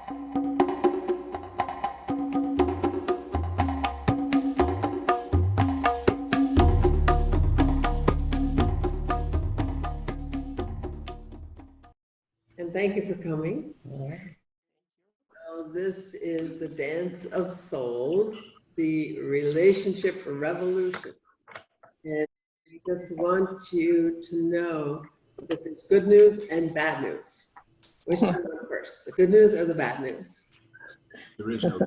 And thank you for coming. So this is the Dance of Souls, the relationship revolution. And I just want you to know that there's good news and bad news. Which one first, the good news or the bad news? There is no.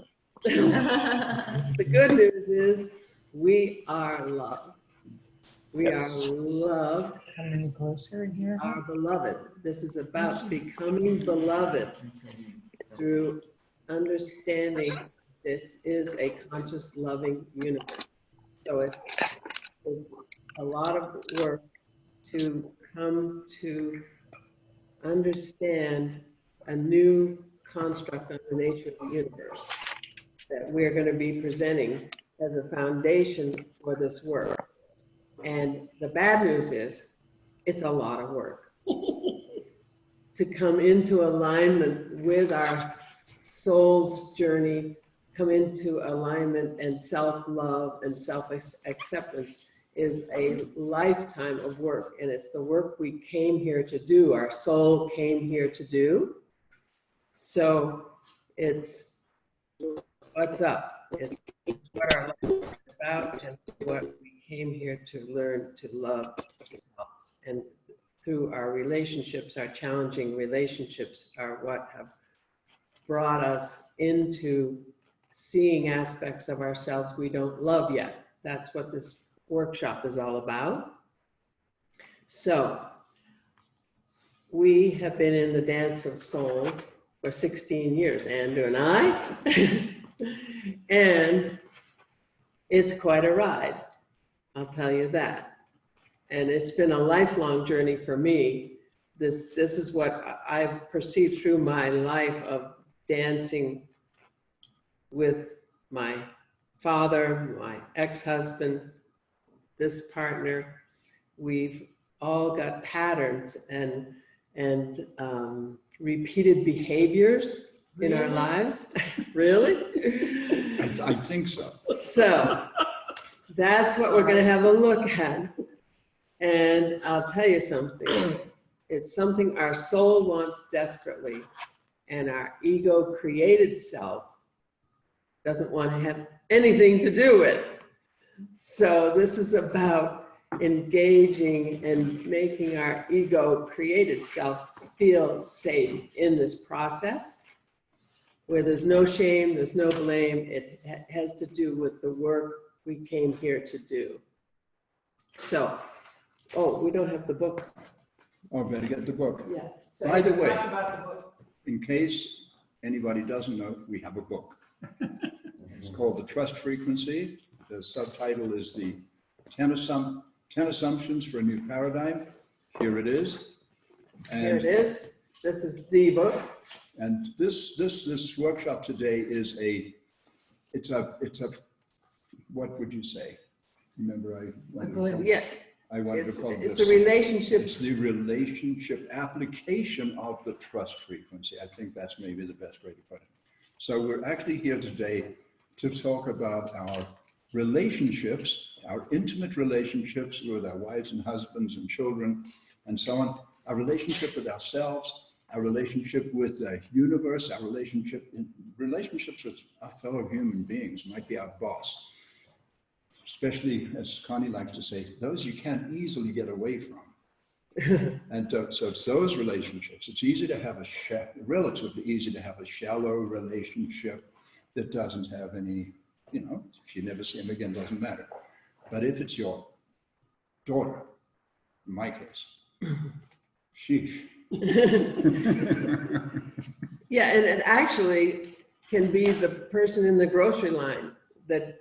The good news is we are loved. We are loved. Coming closer in here. Our beloved. This is about becoming beloved through understanding this is a conscious, loving universe. So it's a lot of work to come to understand a new construct of the nature of the universe that we're going to be presenting as a foundation for this work. And the bad news is, it's a lot of work to come into alignment with our soul's journey, come into alignment and self-love and self-acceptance is a lifetime of work. And it's the work we came here to do, our soul came here to do. So it's what's up. It's what our life is about and what we came here to learn to love ourselves. And through our relationships, our challenging relationships are what have brought us into seeing aspects of ourselves we don't love yet. That's what this workshop is all about. So we have been in the Dance of Souls for 16 years, Andrew and I, and it's quite a ride, I'll tell you that. And it's been a lifelong journey for me. This is what I've perceived through my life of dancing with my father, my ex-husband, this partner. We've all got patterns and repeated behaviors in our lives. Really? I think so. So that's what we're going to have a look at. And I'll tell you something. It's something our soul wants desperately, and our ego-created self doesn't want to have anything to do with. So this is about engaging and making our ego-created self feel safe in this process, where there's no shame, there's no blame. It has to do with the work we came here to do. So, oh, we don't have the book. Oh, better get the book. Yeah. So By the way, talk about the book. in case anybody doesn't know, we have a book. It's called The Trust Frequency. The subtitle is the 10 Assumptions for a New Paradigm. Here it is. And Here it is. This is the book. And this workshop today is it's a what would you say? Remember I wanted to call it, Yes. I wanted to call It's this. a relationship. It's the relationship application of the trust frequency. I think that's maybe the best way to put it. So we're actually here today to talk about our relationships, our intimate relationships with our wives and husbands and children and so on, our relationship with ourselves, our relationship with the universe, our relationships with our fellow human beings, might be our boss. Especially, as Connie likes to say, those you can't easily get away from. And so it's those relationships. It's easy to have relatively easy to have a shallow relationship that doesn't have any, if you never see them again, doesn't matter. But if it's your daughter, in my case, sheesh. Yeah, and it actually can be the person in the grocery line that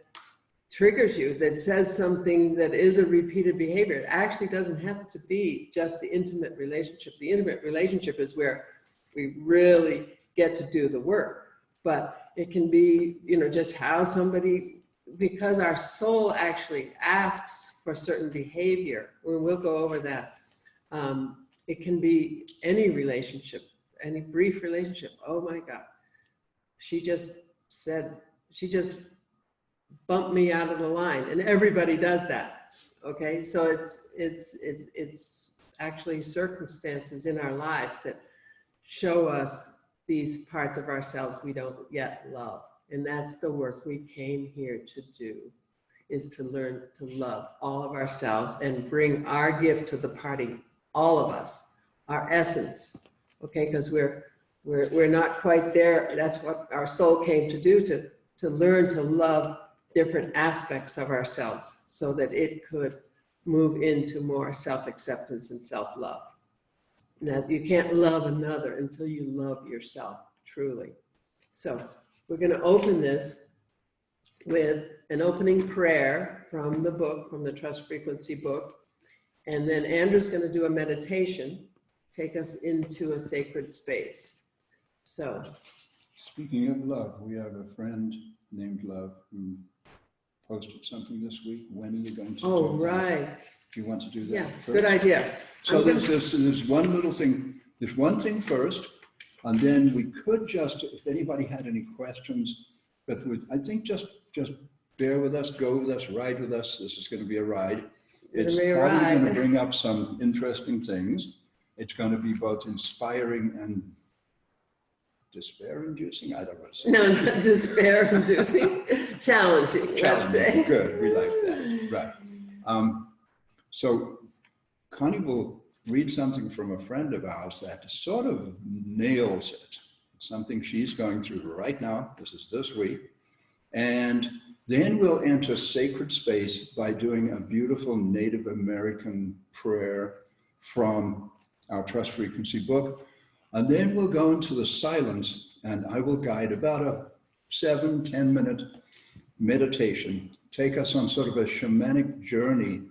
triggers you, that says something that is a repeated behavior. It actually doesn't have to be just the intimate relationship. The intimate relationship is where we really get to do the work. But it can be, just how somebody, because our soul actually asks for certain behavior. We'll go over that. It can be any relationship, any brief relationship. Oh my God. she just said, she just bumped me out of the line, and everybody does that. Okay, so it's actually circumstances in our lives that show us these parts of ourselves we don't yet love. And that's the work we came here to do, is to learn to love all of ourselves and bring our gift to the party, all of us, our essence, okay? Because we're not quite there. That's what our soul came to do, to learn to love different aspects of ourselves so that it could move into more self-acceptance and self-love. Now, you can't love another until you love yourself, truly. So we're going to open this with an opening prayer from the book, from the Trust Frequency book. And then Andrew's going to do a meditation, take us into a sacred space. So. Speaking of love, we have a friend named Love who posted something this week. When are you going to do that? Right. Do you want to do that Yeah, first? good idea. So there's one little thing, there's one thing first, and then we could just, if anybody had any questions, but I think just bear with us, go with us, ride with us. This is going to be a ride. It's probably going to bring up some interesting things. It's going to be both inspiring and despair-inducing. I don't know. No, not despair-inducing. Challenging, let's say. Good, we like that. Right. So Connie will read something from a friend of ours that sort of nails it. Something she's going through right now. This is this week. And then we'll enter sacred space by doing a beautiful Native American prayer from our Trust Frequency book. And then we'll go into the silence, and I will guide about a 7-10 minute meditation, take us on sort of a shamanic journey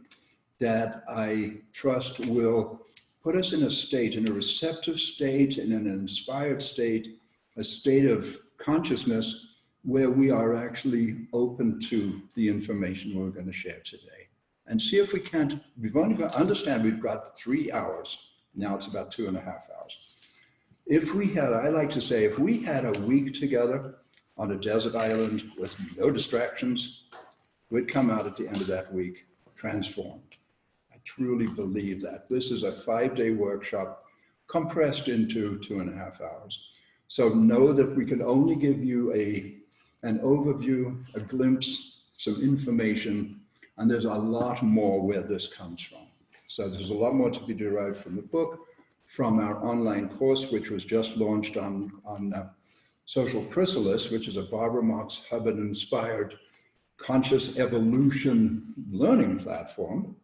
that I trust will put us in a state, in a receptive state, in an inspired state, a state of consciousness where we are actually open to the information we're going to share today. And see if we can't, we've only got, understand we've got 3 hours. Now it's about 2.5 hours. If we had, I like to say, if we had a week together on a desert island with no distractions, we'd come out at the end of that week transformed. I truly believe that. This is a 5-day workshop compressed into 2.5 hours. So know that we can only give you an overview, a glimpse, some information, and there's a lot more where this comes from. So there's a lot more to be derived from the book, from our online course, which was just launched on Social Chrysalis, which is a Barbara Marx Hubbard-inspired conscious evolution learning platform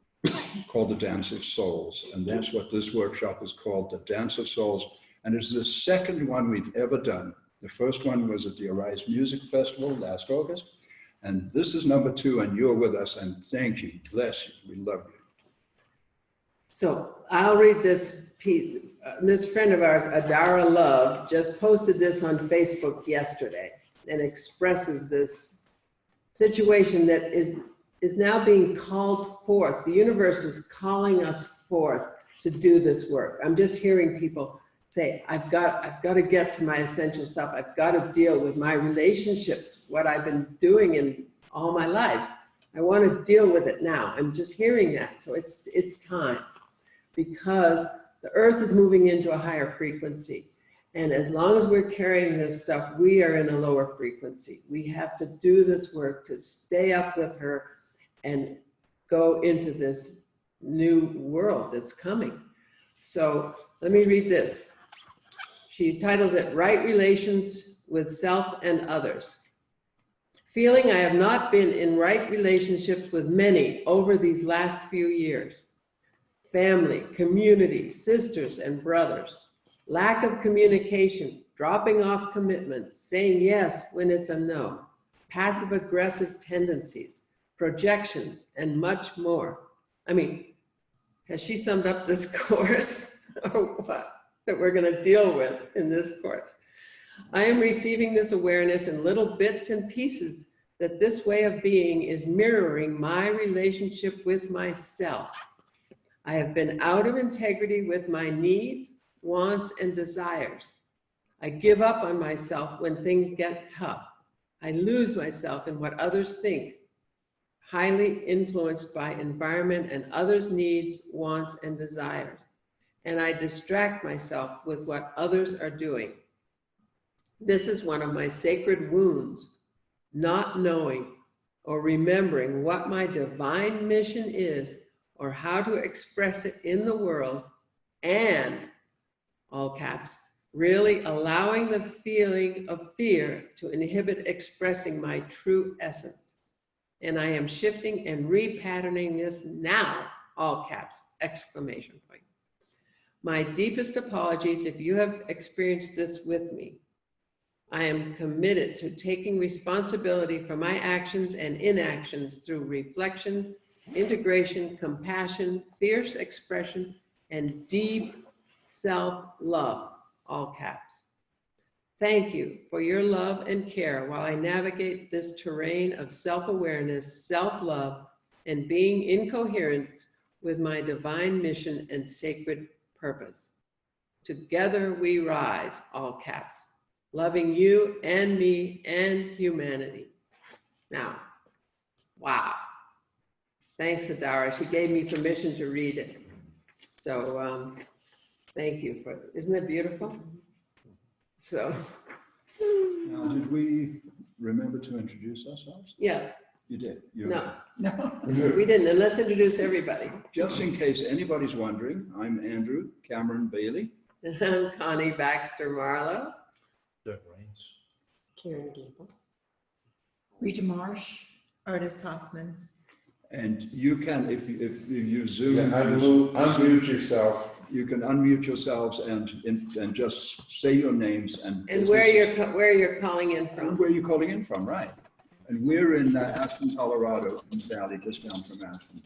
called the Dance of Souls. And that's what this workshop is called, the Dance of Souls. And it's the second one we've ever done. The first one was at the Arise Music Festival last August. And this is number 2, and you're with us, and thank you, bless you, we love you. So I'll read this piece. This friend of ours, Adara Love, just posted this on Facebook yesterday and expresses this situation that is now being called forth. The universe is calling us forth to do this work. I'm just hearing people say, I've got to get to my essential self. I've got to deal with my relationships, what I've been doing in all my life. I want to deal with it now. I'm just hearing that. So it's time, because the earth is moving into a higher frequency. And as long as we're carrying this stuff, we are in a lower frequency. We have to do this work to stay up with her and go into this new world that's coming. So let me read this. She titles it, Right Relations with Self and Others. Feeling I have not been in right relationships with many over these last few years. Family, community, sisters and brothers. Lack of communication, dropping off commitments, saying yes when it's a no. Passive aggressive tendencies, projections, and much more. I mean, has she summed up this course or what that we're going to deal with in this course? I am receiving this awareness in little bits and pieces that this way of being is mirroring my relationship with myself. I have been out of integrity with my needs, wants, and desires. I give up on myself when things get tough. I lose myself in what others think, highly influenced by environment and others' needs, wants, and desires. And I distract myself with what others are doing. This is one of my sacred wounds, not knowing or remembering what my divine mission is or how to express it in the world, and, all caps, really allowing the feeling of fear to inhibit expressing my true essence. And I am shifting and repatterning this now, all caps, exclamation point. My deepest apologies if you have experienced this with me. I am committed to taking responsibility for my actions and inactions through reflection, integration, compassion, fierce expression, and deep self-love, all caps. Thank you for your love and care while I navigate this terrain of self-awareness, self-love, and being in coherence with my divine mission and sacred purpose. Together we rise, all caps, loving you and me and humanity. Now, wow. Thanks, Adara. She gave me permission to read it. So thank you for, isn't it beautiful? So. Now, did we remember to introduce ourselves? Yeah. You did? No. No. We didn't, and let's introduce everybody. Just in case anybody's wondering, I'm Andrew Cameron Bailey. And I'm Connie Baxter Marlow. That rains. Karen Gable. Rita Marsh, Artis Hoffman. And you can, if you Zoom, Yeah, unmute yourself. you can unmute yourselves and just say your names and Where you're calling in from. Where you're calling in from, right? And we're in Aspen, Colorado, in the valley, just down from Aspen.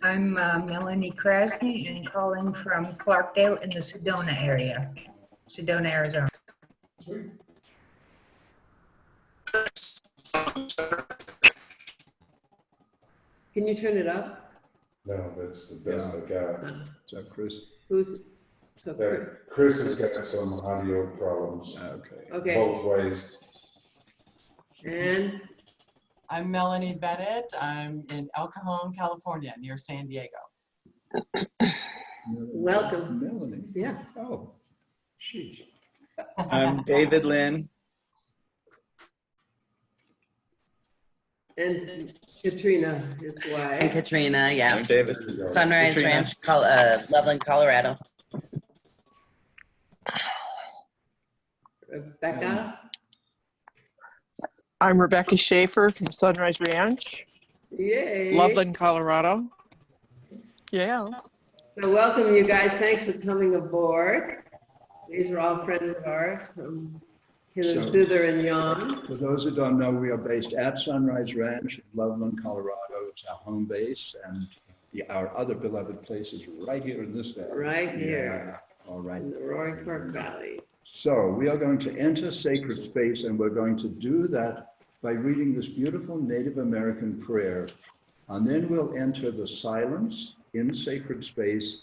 I'm Melanie Krasny and calling from Clarkdale in the Sedona area, Sedona, Arizona. Can you turn it up? No, that's the best I got. So Chris? Who's, so Chris has got some audio problems Okay. both ways. And I'm Melanie Bennett. I'm in El Cajon, California, near San Diego. welcome. Melanie. Yeah. Oh, sheesh. I'm David Lynn. And Katrina is And why. Katrina, yeah. I'm David. Sunrise Katrina. Ranch, Loveland, Colorado. Rebecca. I'm Rebecca Schaefer from Sunrise Ranch, Yay. Loveland, Colorado. Yeah. So welcome, you guys. Thanks for coming aboard. These are all friends of ours from hither, thither, and yon. For those that don't know, we are based at Sunrise Ranch in Loveland, Colorado. It's our home base, and our other beloved place is right here in this valley. Right here. Yeah. All right. In the Roaring Fork Valley. So we are going to enter sacred space, and we're going to do that by reading this beautiful Native American prayer. And then we'll enter the silence in sacred space,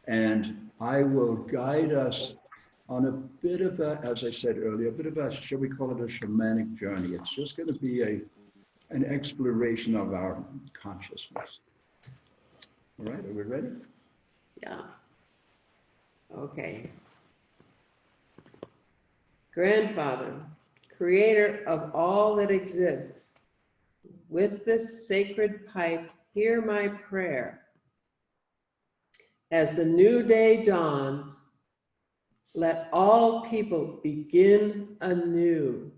and I will guide us on a bit of a, as I said earlier, a bit of a, shall we call it a shamanic journey. It's just going to be an exploration of our consciousness. All right, are we ready? Yeah. Okay. Grandfather, creator of all that exists, with this sacred pipe, hear my prayer. As the new day dawns, let all people begin anew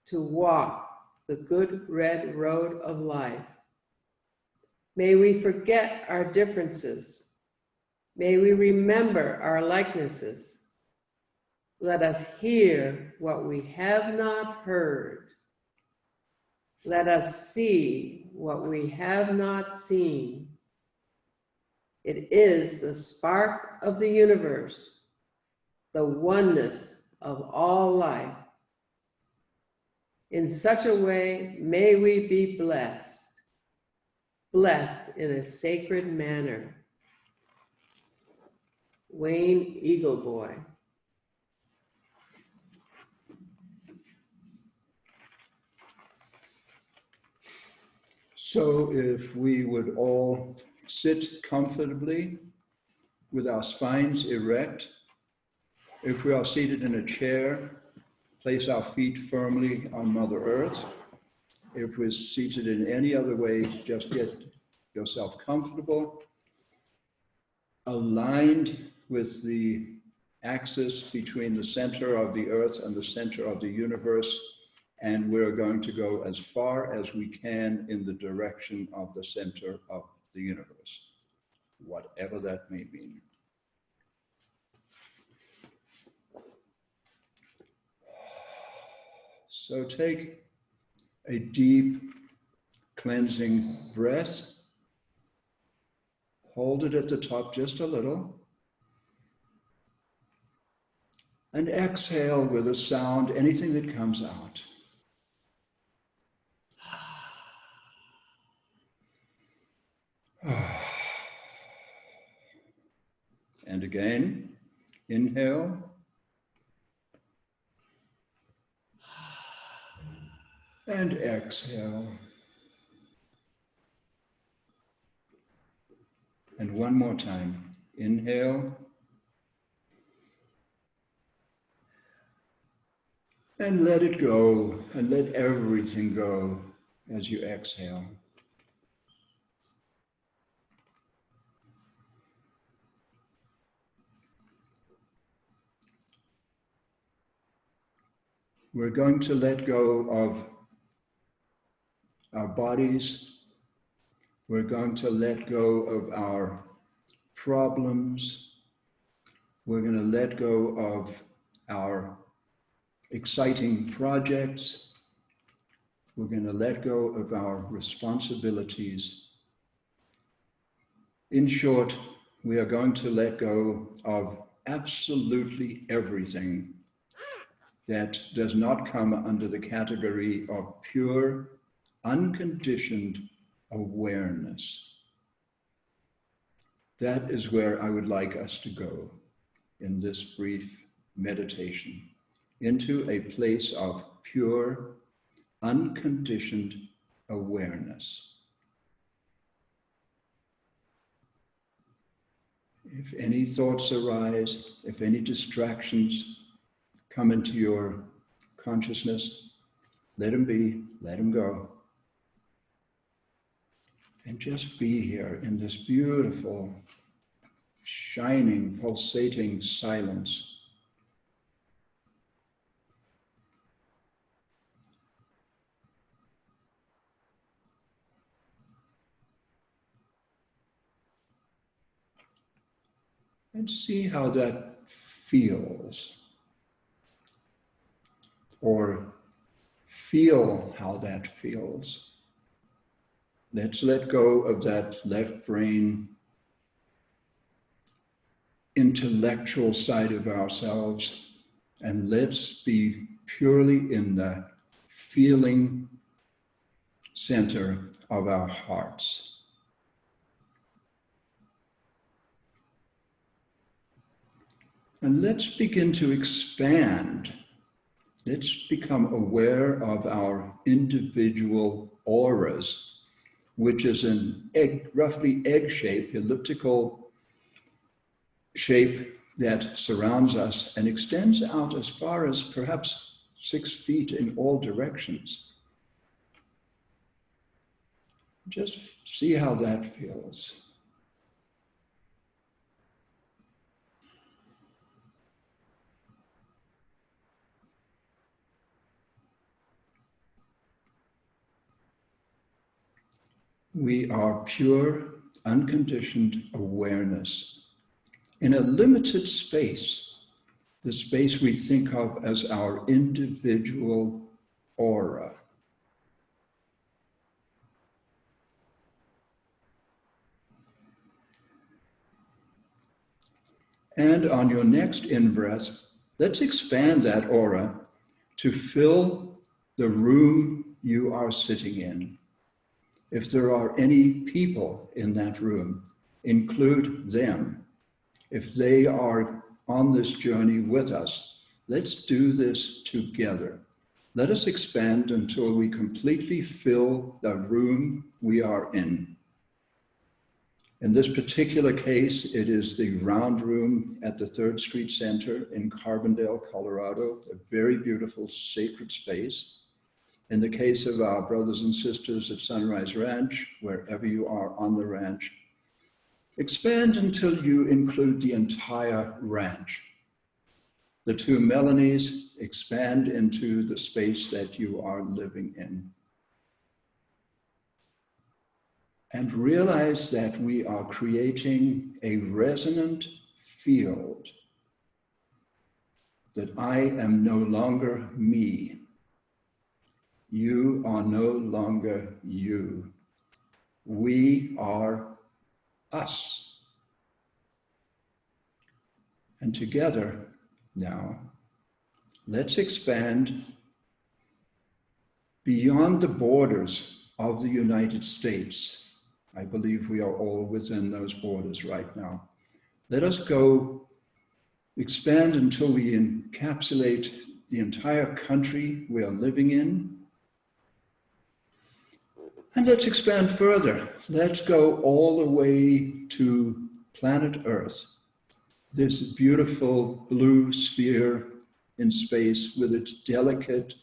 to walk the good red road of life. May we forget our differences. May we remember our likenesses. Let us hear what we have not heard. Let us see what we have not seen. It is the spark of the universe, the oneness of all life. In such a way, may we be blessed, blessed in a sacred manner. Wayne Eagleboy. So if we would all sit comfortably with our spines erect, if we are seated in a chair, place our feet firmly on Mother Earth. If we're seated in any other way, just get yourself comfortable, aligned with the axis between the center of the Earth and the center of the universe, and we're going to go as far as we can in the direction of the center of the universe, whatever that may mean. So take a deep cleansing breath. Hold it at the top just a little. And exhale with a sound, anything that comes out. And again, inhale. And exhale. And one more time. Inhale. And let it go, and let everything go as you exhale. We're going to let go of our bodies. We're going to let go of our problems. We're going to let go of our exciting projects. We're going to let go of our responsibilities. In short, we are going to let go of absolutely everything that does not come under the category of pure, unconditioned awareness. That is where I would like us to go in this brief meditation, into a place of pure, unconditioned awareness. If any thoughts arise, if any distractions come into your consciousness, let them be, let them go. And just be here in this beautiful, shining, pulsating silence. And see how that feels. Or feel how that feels. Let's let go of that left brain, intellectual side of ourselves, and let's be purely in the feeling center of our hearts. And let's begin to expand. Let's become aware of our individual auras, which is an roughly egg-shaped, elliptical shape that surrounds us and extends out as far as perhaps 6 feet in all directions. Just see how that feels. We are pure, unconditioned awareness in a limited space, the space we think of as our individual aura. And on your next in-breath, let's expand that aura to fill the room you are sitting in. If there are any people in that room, include them. If they are on this journey with us, let's do this together. let us expand until we completely fill the room we are in. In this particular case, it is the round room at the 3rd Street Center in Carbondale, Colorado, a very beautiful sacred space. In the case of our brothers and sisters at Sunrise Ranch, wherever you are on the ranch, expand until you include the entire ranch. The 2 Melanies, expand into the space that you are living in. And realize that we are creating a resonant field, that I am no longer me. You are no longer you. We are us. And together now, let's expand beyond the borders of the United States. I believe we are all within those borders right now. Let us go expand until we encapsulate the entire country we are living in. And let's expand further. Let's go all the way to planet Earth, this beautiful blue sphere in space with its delicate,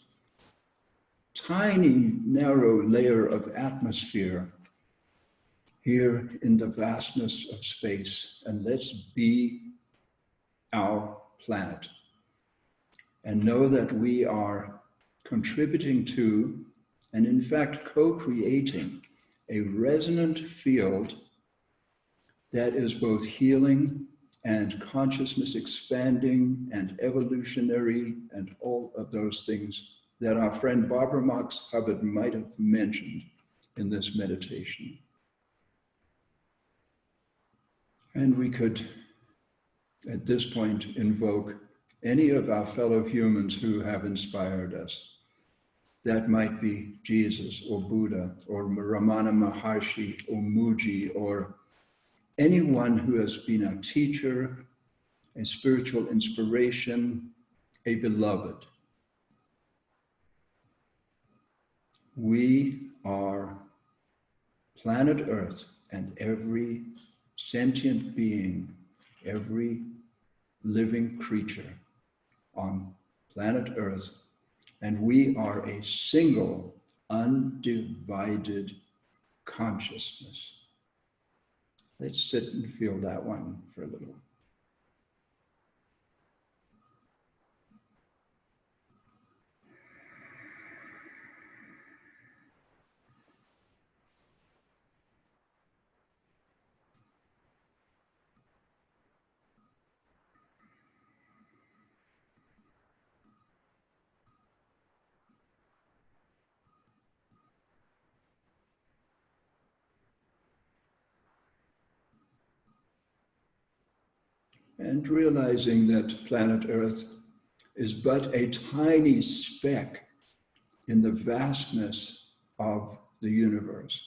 tiny, narrow layer of atmosphere here in the vastness of space. And let's be our planet and know that we are contributing to, and in fact co-creating, a resonant field that is both healing and consciousness expanding and evolutionary and all of those things that our friend Barbara Marx Hubbard might have mentioned in this meditation. And we could, at this point, invoke any of our fellow humans who have inspired us. That might be Jesus or Buddha or Ramana Maharshi or Muji or anyone who has been a teacher, a spiritual inspiration, a beloved. We are planet Earth, and every sentient being, every living creature on planet Earth, and we are a single, undivided consciousness. Let's sit and feel that one for a little. And realizing that planet Earth is but a tiny speck in the vastness of the universe,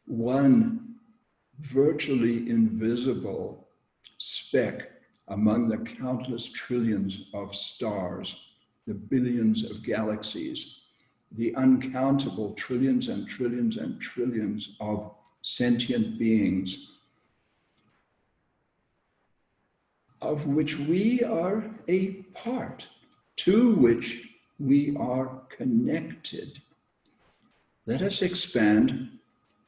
one virtually invisible speck among the countless trillions of stars, the billions of galaxies, the uncountable trillions and trillions and trillions of sentient beings, of which we are a part, to which we are connected. Let us expand,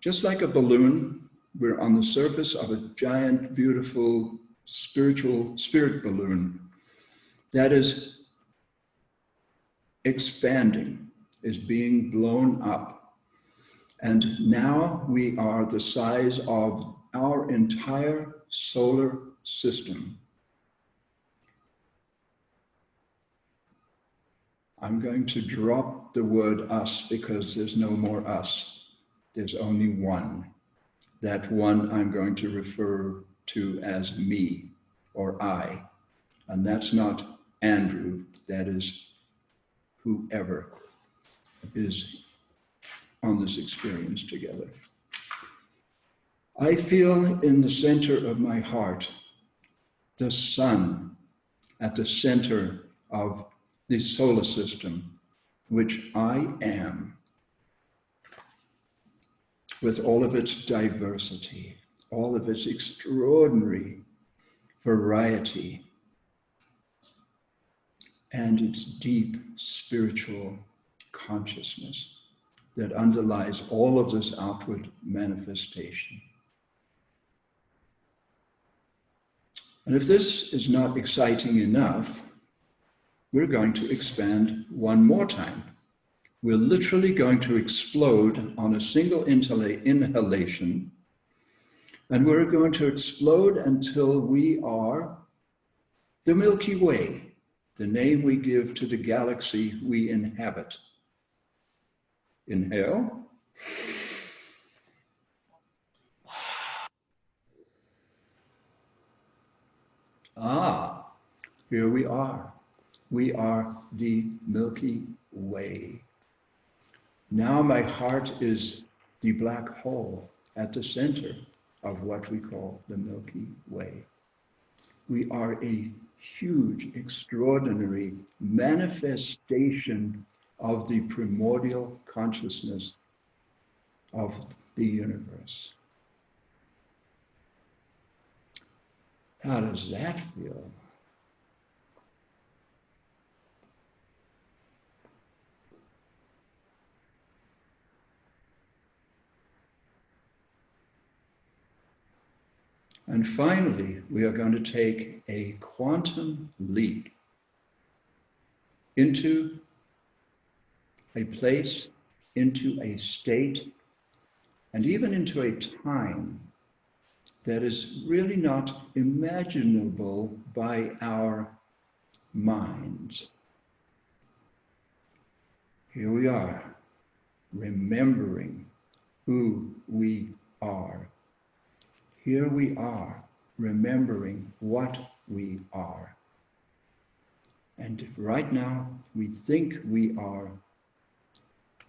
just like a balloon. We're on the surface of a giant, beautiful, spirit balloon that is expanding, is being blown up. And now we are the size of our entire solar system. I'm going to drop the word us because there's no more us. There's only one. That one I'm going to refer to as me or I. And that's not Andrew, that is whoever is on this experience together. I feel in the center of my heart the sun at the center of the solar system, which I am, with all of its diversity, all of its extraordinary variety, and its deep spiritual consciousness that underlies all of this outward manifestation. And if this is not exciting enough, we're going to expand one more time. We're literally going to explode on a single inhalation, and we're going to explode until we are the Milky Way, the name we give to the galaxy we inhabit. Inhale. Ah, here we are. We are the Milky Way. Now my heart is the black hole at the center of what we call the Milky Way. We are a huge, extraordinary manifestation of the primordial consciousness of the universe. How does that feel? And finally, we are going to take a quantum leap into a place, into a state, and even into a time that is really not imaginable by our minds. Here we are, remembering who we are. Here we are, remembering what we are. And right now, we think we are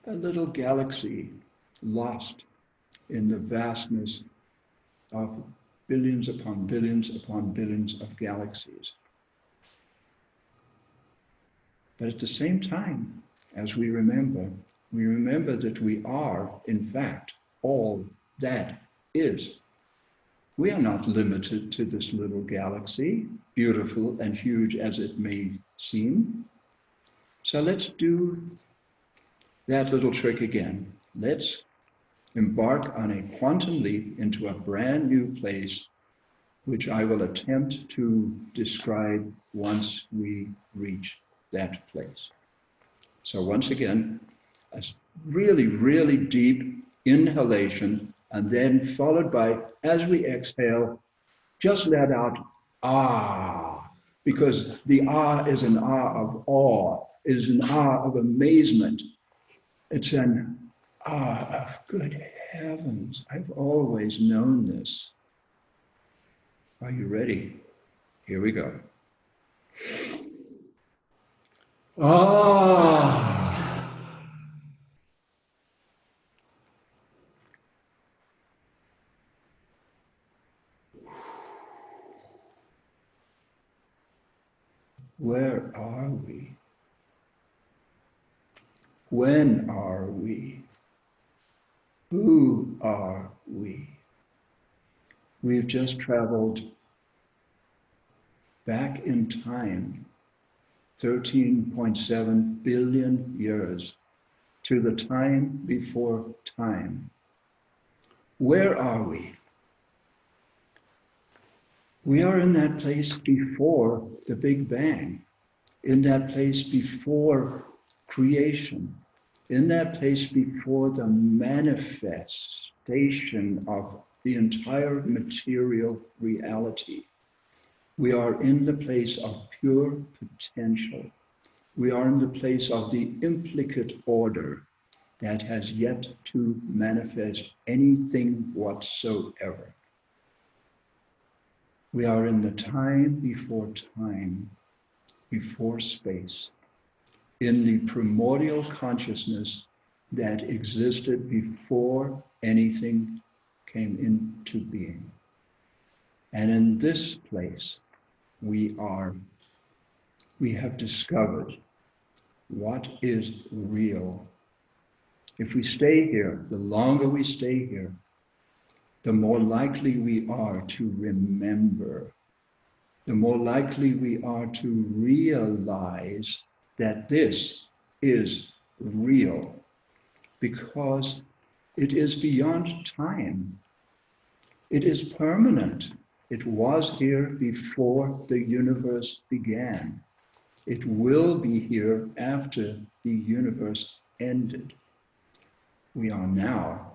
a little galaxy lost in the vastness of billions upon billions upon billions of galaxies. But at the same time, as we remember that we are, in fact, all that is. We are not limited to this little galaxy, beautiful and huge as it may seem. So let's do that little trick again. Let's embark on a quantum leap into a brand new place, which I will attempt to describe once we reach that place. So once again, a really, really deep inhalation, and then followed by, as we exhale, just let out ah, because the ah is an ah of awe, is an ah of amazement. It's an ah of good heavens, I've always known this. Are you ready? Here we go. Ah. Where are we? When are we? Who are we? We've just traveled back in time 13.7 billion years to the time before time. Where are we? We are in that place before the Big Bang, in that place before creation, in that place before the manifestation of the entire material reality. We are in the place of pure potential. We are in the place of the implicate order that has yet to manifest anything whatsoever. We are in the time, before space, in the primordial consciousness that existed before anything came into being. And in this place, we have discovered What is real? If we stay here, the longer we stay here, the more likely we are to remember, the more likely we are to realize that this is real, because it is beyond time. It is permanent. It was here before the universe began. It will be here after the universe ended. We are now.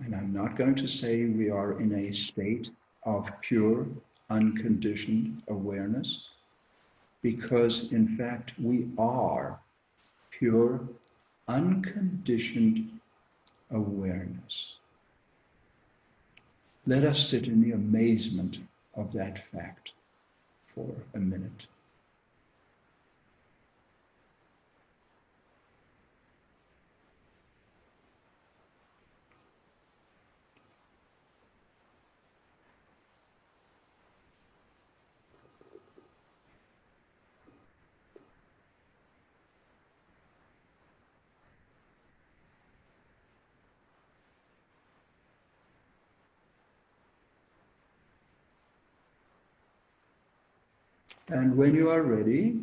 And I'm not going to say we are in a state of pure, unconditioned awareness, because in fact we are pure, unconditioned awareness. Let us sit in the amazement of that fact for a minute. And when you are ready,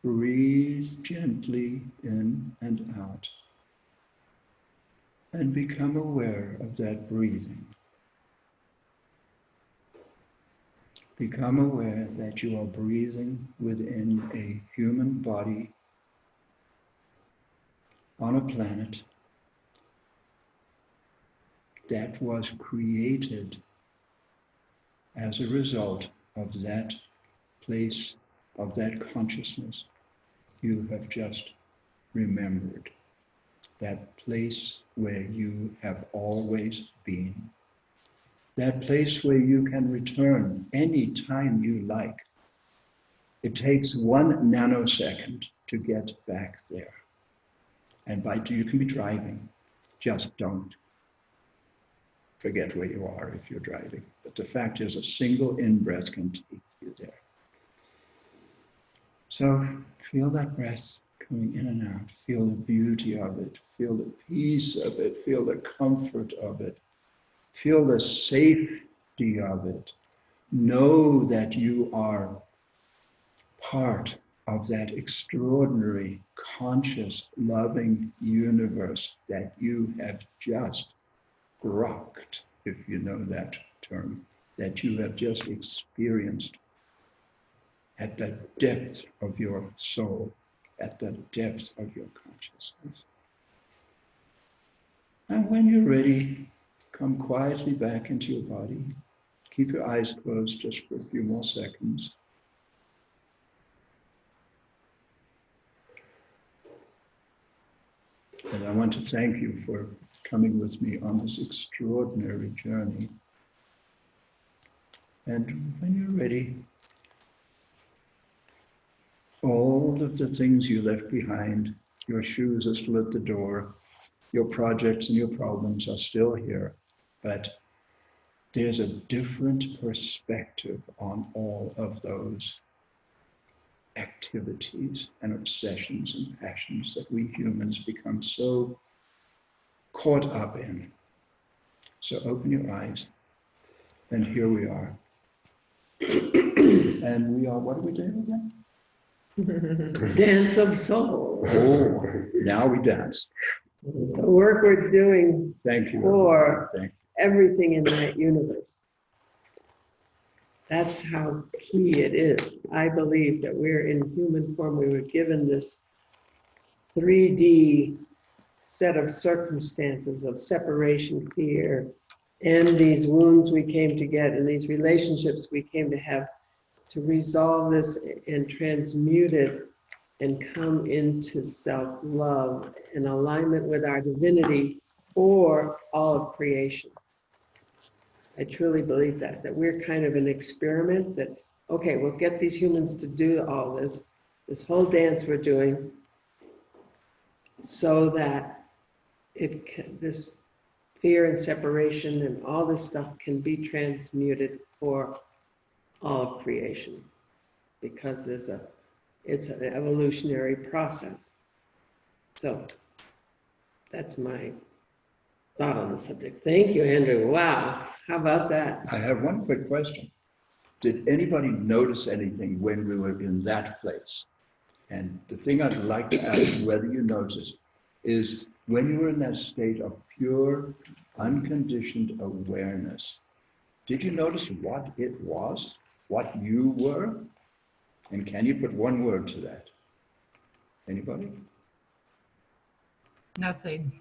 breathe gently in and out, and become aware of that breathing. Become aware that you are breathing within a human body on a planet that was created as a result of that place, of that consciousness you have just remembered, that place where you have always been, that place where you can return any time you like. It takes 1 nanosecond to get back there. And you can be driving, just don't forget where you are if you're driving. But the fact is, a single in-breath can take you there. So feel that breath coming in and out. Feel the beauty of it. Feel the peace of it. Feel the comfort of it. Feel the safety of it. Know that you are part of that extraordinary, conscious, loving universe that you have just rocked, if you know that term, that you have just experienced at the depth of your soul, at the depth of your consciousness. And when you're ready, come quietly back into your body. Keep your eyes closed just for a few more seconds. And I want to thank you for coming with me on this extraordinary journey. And when you're ready, all of the things you left behind, your shoes are still at the door, your projects and your problems are still here, but there's a different perspective on all of those activities and obsessions and passions that we humans become so caught up in. So open your eyes, and here we are. And we are, what are we doing again? Dance of souls. Oh, now we dance. The work we're doing Thank you. for Thank you. everything in that universe. That's how key it is. I believe that we're in human form. We were given this 3D set of circumstances of separation, fear, and these wounds we came to get, and these relationships we came to have, to resolve this and transmute it and come into self-love and alignment with our divinity for all of creation. I truly believe that we're kind of an experiment that, okay, we'll get these humans to do all this whole dance we're doing, so that this fear and separation and all this stuff can be transmuted for all of creation, because it's an evolutionary process. So that's my thought on the subject. Thank you, Andrew. Wow, how about that? I have one quick question. Did anybody notice anything when we were in that place? And the thing I'd like to ask, whether you noticed, is when you were in that state of pure, unconditioned awareness, did you notice what it was, what you were? And can you put one word to that? Anybody? Nothing.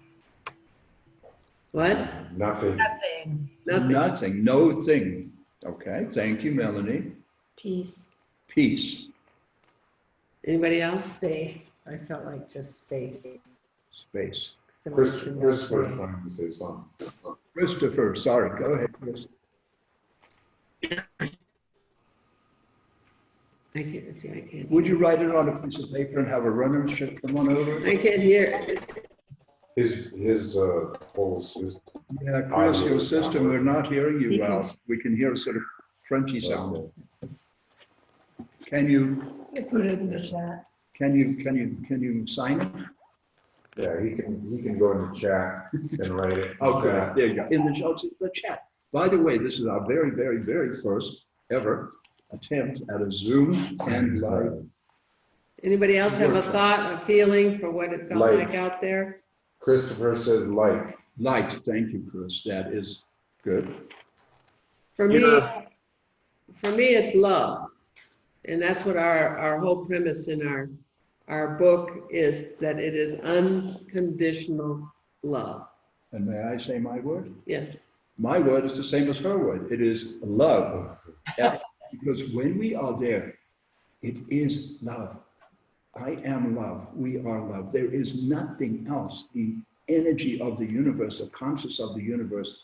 What? Nothing. Nothing. Nothing. Nothing, no thing. Okay, thank you, Melanie. Peace, Peace, Anybody else? space. I felt like just space. space. Similar to Christopher that. trying to say something. Christopher, sorry, go ahead, Chris. I can't see, I can't. Would you write it on a piece of paper and have a runner should come on over? I can't hear. His whole system. Yeah, Chris, your system, we're not hearing you well. Because- We can hear a sort of crunchy sound. Can you Put it in the chat. Can you sign it? Yeah, he can go in the chat and write it. Okay, there you go. In the chat. By the way, this is our very, very, very first ever attempt at a Zoom and live. Anybody else have a thought, a feeling for what it felt Light. like out there? Christopher says light. Light, thank you, Chris. That is good. For me, it's love. And that's what our whole premise in our book is, that it is unconditional love. And may I say my word? Yes. My word is the same as her word. It is love. Because when we are there, it is love. I am love. We are love. There is nothing else. The energy of the universe, the consciousness of the universe,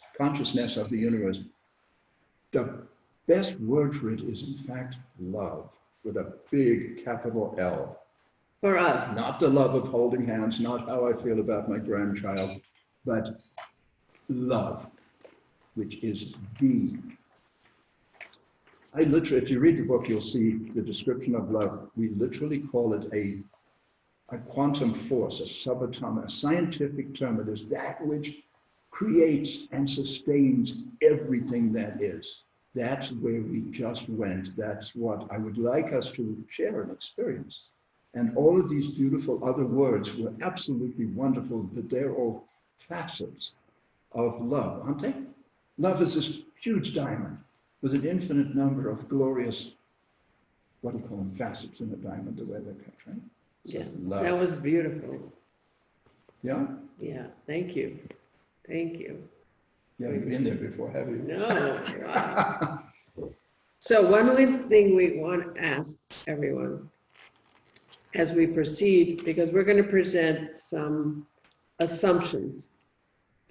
the best word for it is, in fact, love, with a big capital L. For us. Not the love of holding hands, not how I feel about my grandchild, but love, which is the. I literally, if you read the book, you'll see the description of love. We literally call it a quantum force, a subatomic, a scientific term. It is that which creates and sustains everything that is. That's where we just went. That's what I would like us to share and experience. And all of these beautiful other words were absolutely wonderful, but they're all facets of love, aren't they? Love is this huge diamond with an infinite number of glorious, what do you call them, facets in the diamond, the way they're cut, right? So Yeah, love. that was beautiful. Yeah? Yeah, thank you. Thank you. You haven't been there before, have you? No. Wow. So one thing we want to ask everyone as we proceed, because we're going to present some assumptions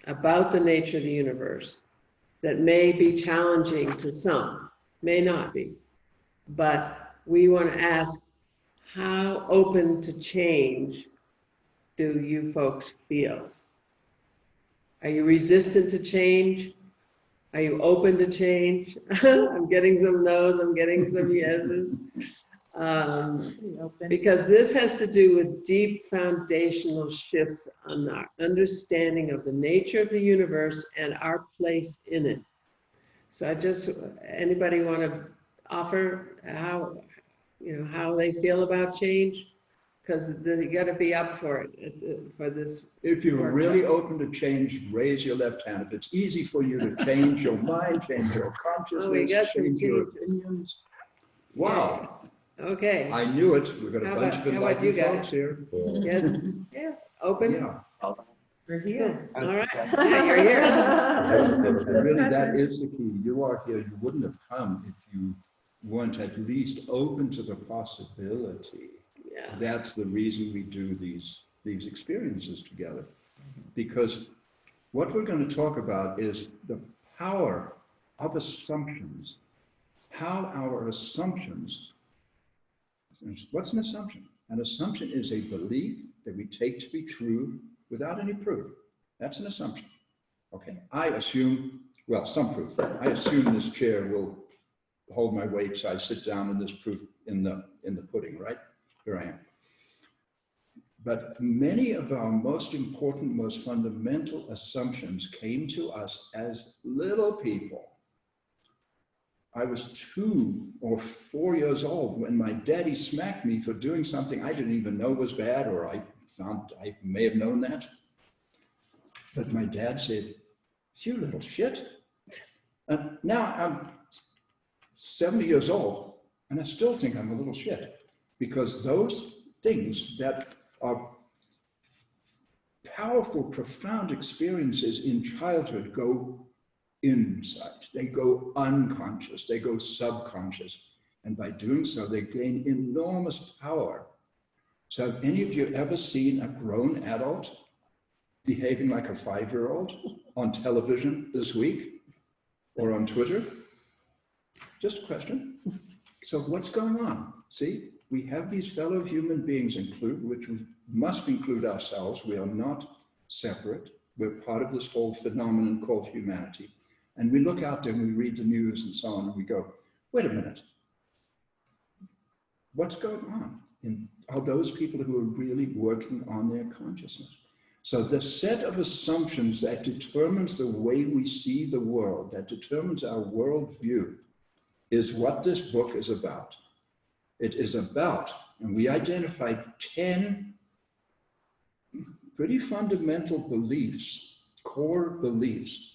about the nature of the universe that may be challenging to some, may not be. But we want to ask, how open to change do you folks feel? Are you resistant to change? Are you open to change? I'm getting some no's, I'm getting some yeses. Because this has to do with deep foundational shifts on our understanding of the nature of the universe and our place in it. So anybody want to offer how they feel about change? Because you got to be up for it, for this. If you're workshop. really open to change, raise your left hand. If it's easy for you to change your mind, change your consciousness, got some change your changes. opinions. Wow, Okay. I knew it. We've got a How bunch about- of how about enlightened you guys? folks here. Yes. Yeah. Open. Yeah, We're here. All right. Yeah, you're here. really, that is the key. You are here. You wouldn't have come if you weren't at least open to the possibility. Yeah. That's the reason we do these experiences together. Because what we're going to talk about is the power of assumptions, how our assumptions, what's an assumption? An assumption is a belief that we take to be true without any proof. That's an assumption. Okay, I assume, well, some proof. I assume this chair will hold my weight, so I sit down in this proof in the pudding, right? Here I am. But many of our most important, most fundamental assumptions came to us as little people. I was 2 or 4 years old when my daddy smacked me for doing something I didn't even know was bad, or I may have known that. But my dad said, "You little shit." And now I'm 70 years old, and I still think I'm a little shit, because those things that are powerful, profound experiences in childhood go inside, they go unconscious, they go subconscious. And by doing so, they gain enormous power. So have any of you ever seen a grown adult behaving like a 5-year-old on television this week or on Twitter? Just a question. So what's going on? See, we have these fellow human beings which we must include ourselves. We are not separate. We're part of this whole phenomenon called humanity. And we look out there and we read the news and so on, and we go, wait a minute. What's going on? And are those people who are really working on their consciousness? So the set of assumptions that determines the way we see the world, that determines our worldview, is what this book is about. It is about, and we identified 10 pretty fundamental beliefs, core beliefs,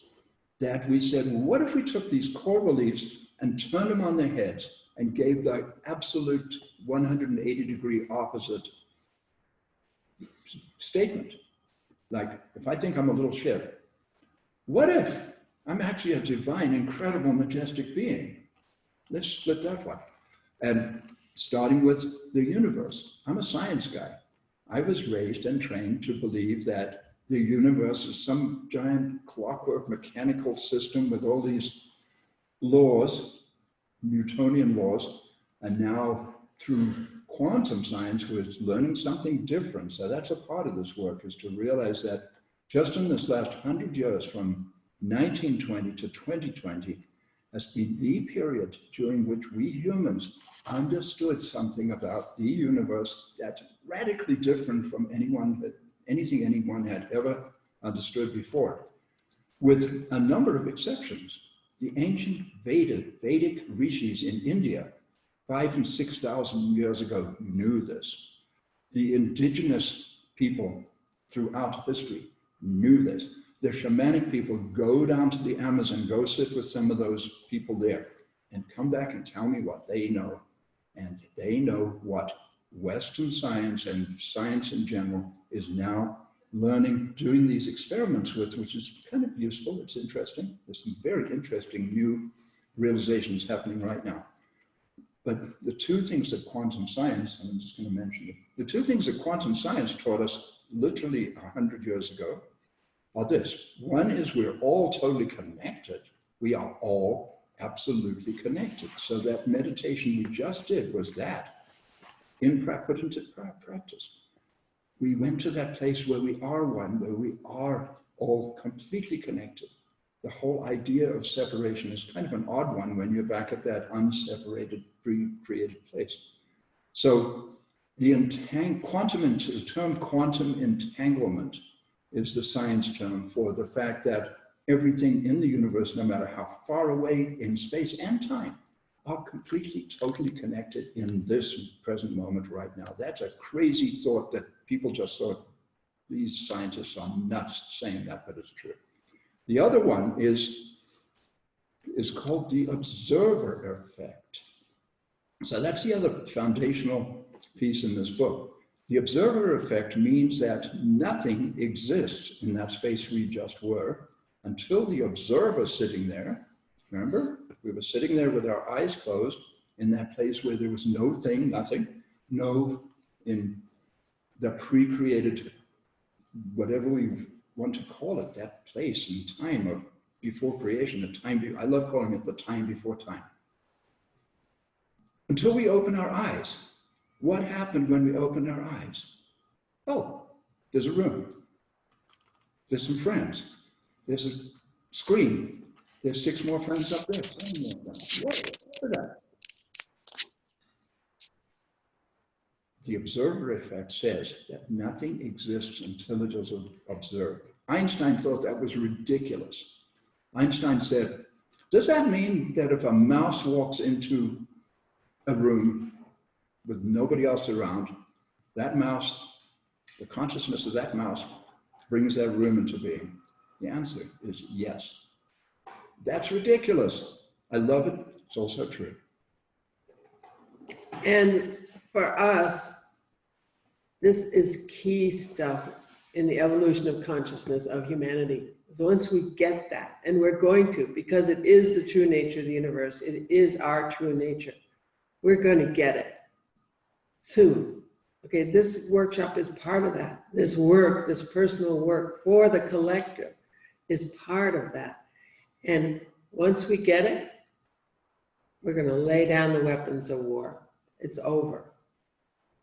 that we said, what if we took these core beliefs and turned them on their heads and gave the absolute 180-degree opposite statement? Like, if I think I'm a little shit, what if I'm actually a divine, incredible, majestic being? Let's split that one. And starting with the universe. I'm a science guy. I was raised and trained to believe that the universe is some giant clockwork mechanical system with all these laws, Newtonian laws, and now through quantum science, we're learning something different. So that's a part of this work, is to realize that just in this last 100 years, from 1920 to 2020, has been the period during which we humans understood something about the universe that's radically different from anything anyone had ever understood before, with a number of exceptions. The ancient Vedic rishis in India, 5,000 and 6,000 years ago, knew this. The indigenous people throughout history knew this. The shamanic people go down to the Amazon, go sit with some of those people there, and come back and tell me what they know. And they know what Western science and science in general is now learning, doing these experiments with, which is kind of useful. It's interesting. There's some very interesting new realizations happening right now. But the two things that quantum science, and I'm just going to mention it, the two things that quantum science taught us literally 100 years ago are this. One is we're all totally connected. We are all absolutely connected. So that meditation we just did was that, put into practice. We went to that place where we are one, where we are all completely connected. The whole idea of separation is kind of an odd one when you're back at that unseparated, pre-created place. So the term quantum entanglement is the science term for the fact that everything in the universe, no matter how far away in space and time, are completely, totally connected in this present moment right now. That's a crazy thought that people just thought, these scientists are nuts saying that, but it's true. The other one is called the observer effect. So that's the other foundational piece in this book. The observer effect means that nothing exists in that space we just were until the observer sitting there. Remember, we were sitting there with our eyes closed in that place where there was no thing, nothing, no, in the pre-created, whatever we want to call it, that place and time of before creation, a time, I love calling it the time before time. Until we open our eyes. What happened when we opened our eyes? Oh, there's a room. There's some friends. There's a screen. There's 6 more friends up there. 7 more friends. What is that? The observer effect says that nothing exists until it is observed. Einstein thought that was ridiculous. Einstein said, does that mean that if a mouse walks into a room with nobody else around, that mouse, the consciousness of that mouse brings that room into being? The answer is yes. That's ridiculous. I love it. It's also true. And for us, this is key stuff in the evolution of consciousness of humanity. So once we get that, and we're going to, because it is the true nature of the universe, it is our true nature, we're going to get it soon. Okay, this workshop is part of that. This work, this personal work for the collective is part of that. And once we get it, we're going to lay down the weapons of war. It's over.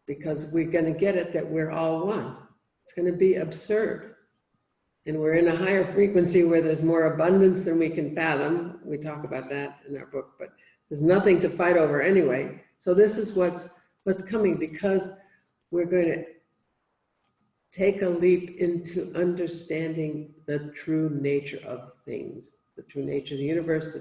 Because we're going to get it that we're all one. It's going to be absurd. And we're in a higher frequency where there's more abundance than we can fathom. We talk about that in our book, but there's nothing to fight over anyway. So this is what's coming, because we're going to take a leap into understanding the true nature of things, the true nature of the universe,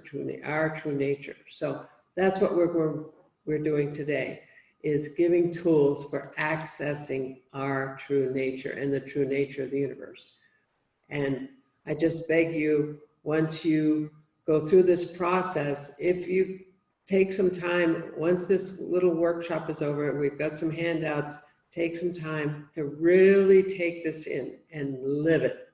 our true nature. So that's what we're doing today, is giving tools for accessing our true nature and the true nature of the universe. And I just beg you, once you go through this process, if you take some time, once this little workshop is over, we've got some handouts, take some time to really take this in and live it.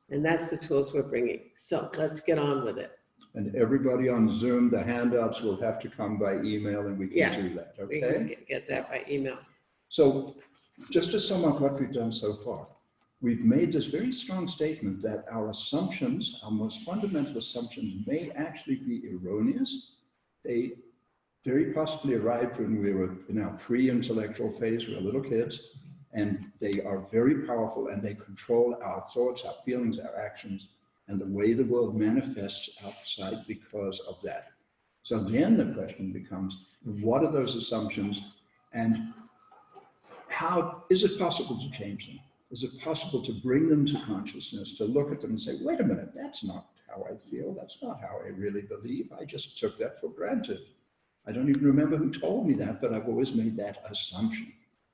And that's the tools we're bringing. So let's get on with it. And everybody on Zoom, the handouts will have to come by email, and we can do that, okay? We can get that by email. So just to sum up what we've done so far, we've made this very strong statement that our assumptions, our most fundamental assumptions, may actually be erroneous. They very possibly arrived when we were in our pre-intellectual phase, we were little kids, and they are very powerful, and they control our thoughts, our feelings, our actions, and the way the world manifests outside because of that. So then the question becomes, what are those assumptions, and how is it possible to change them? Is it possible to bring them to consciousness, to look at them and say, wait a minute, that's not how I feel, that's not how I really believe, I just took that for granted. I don't even remember who told me that, but I've always made that assumption,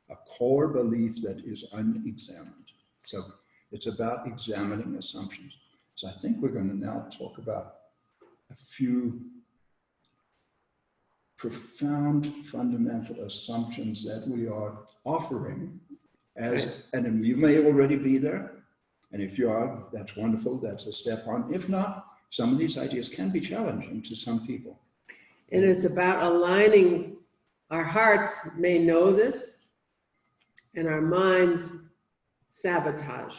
a core belief that is unexamined. So it's about examining assumptions. So I think we're going to now talk about a few profound fundamental assumptions that we are offering as, and you may already be there. And if you are, that's wonderful, that's a step on. If not, some of these ideas can be challenging to some people. And it's about aligning, our hearts may know this, and our minds sabotage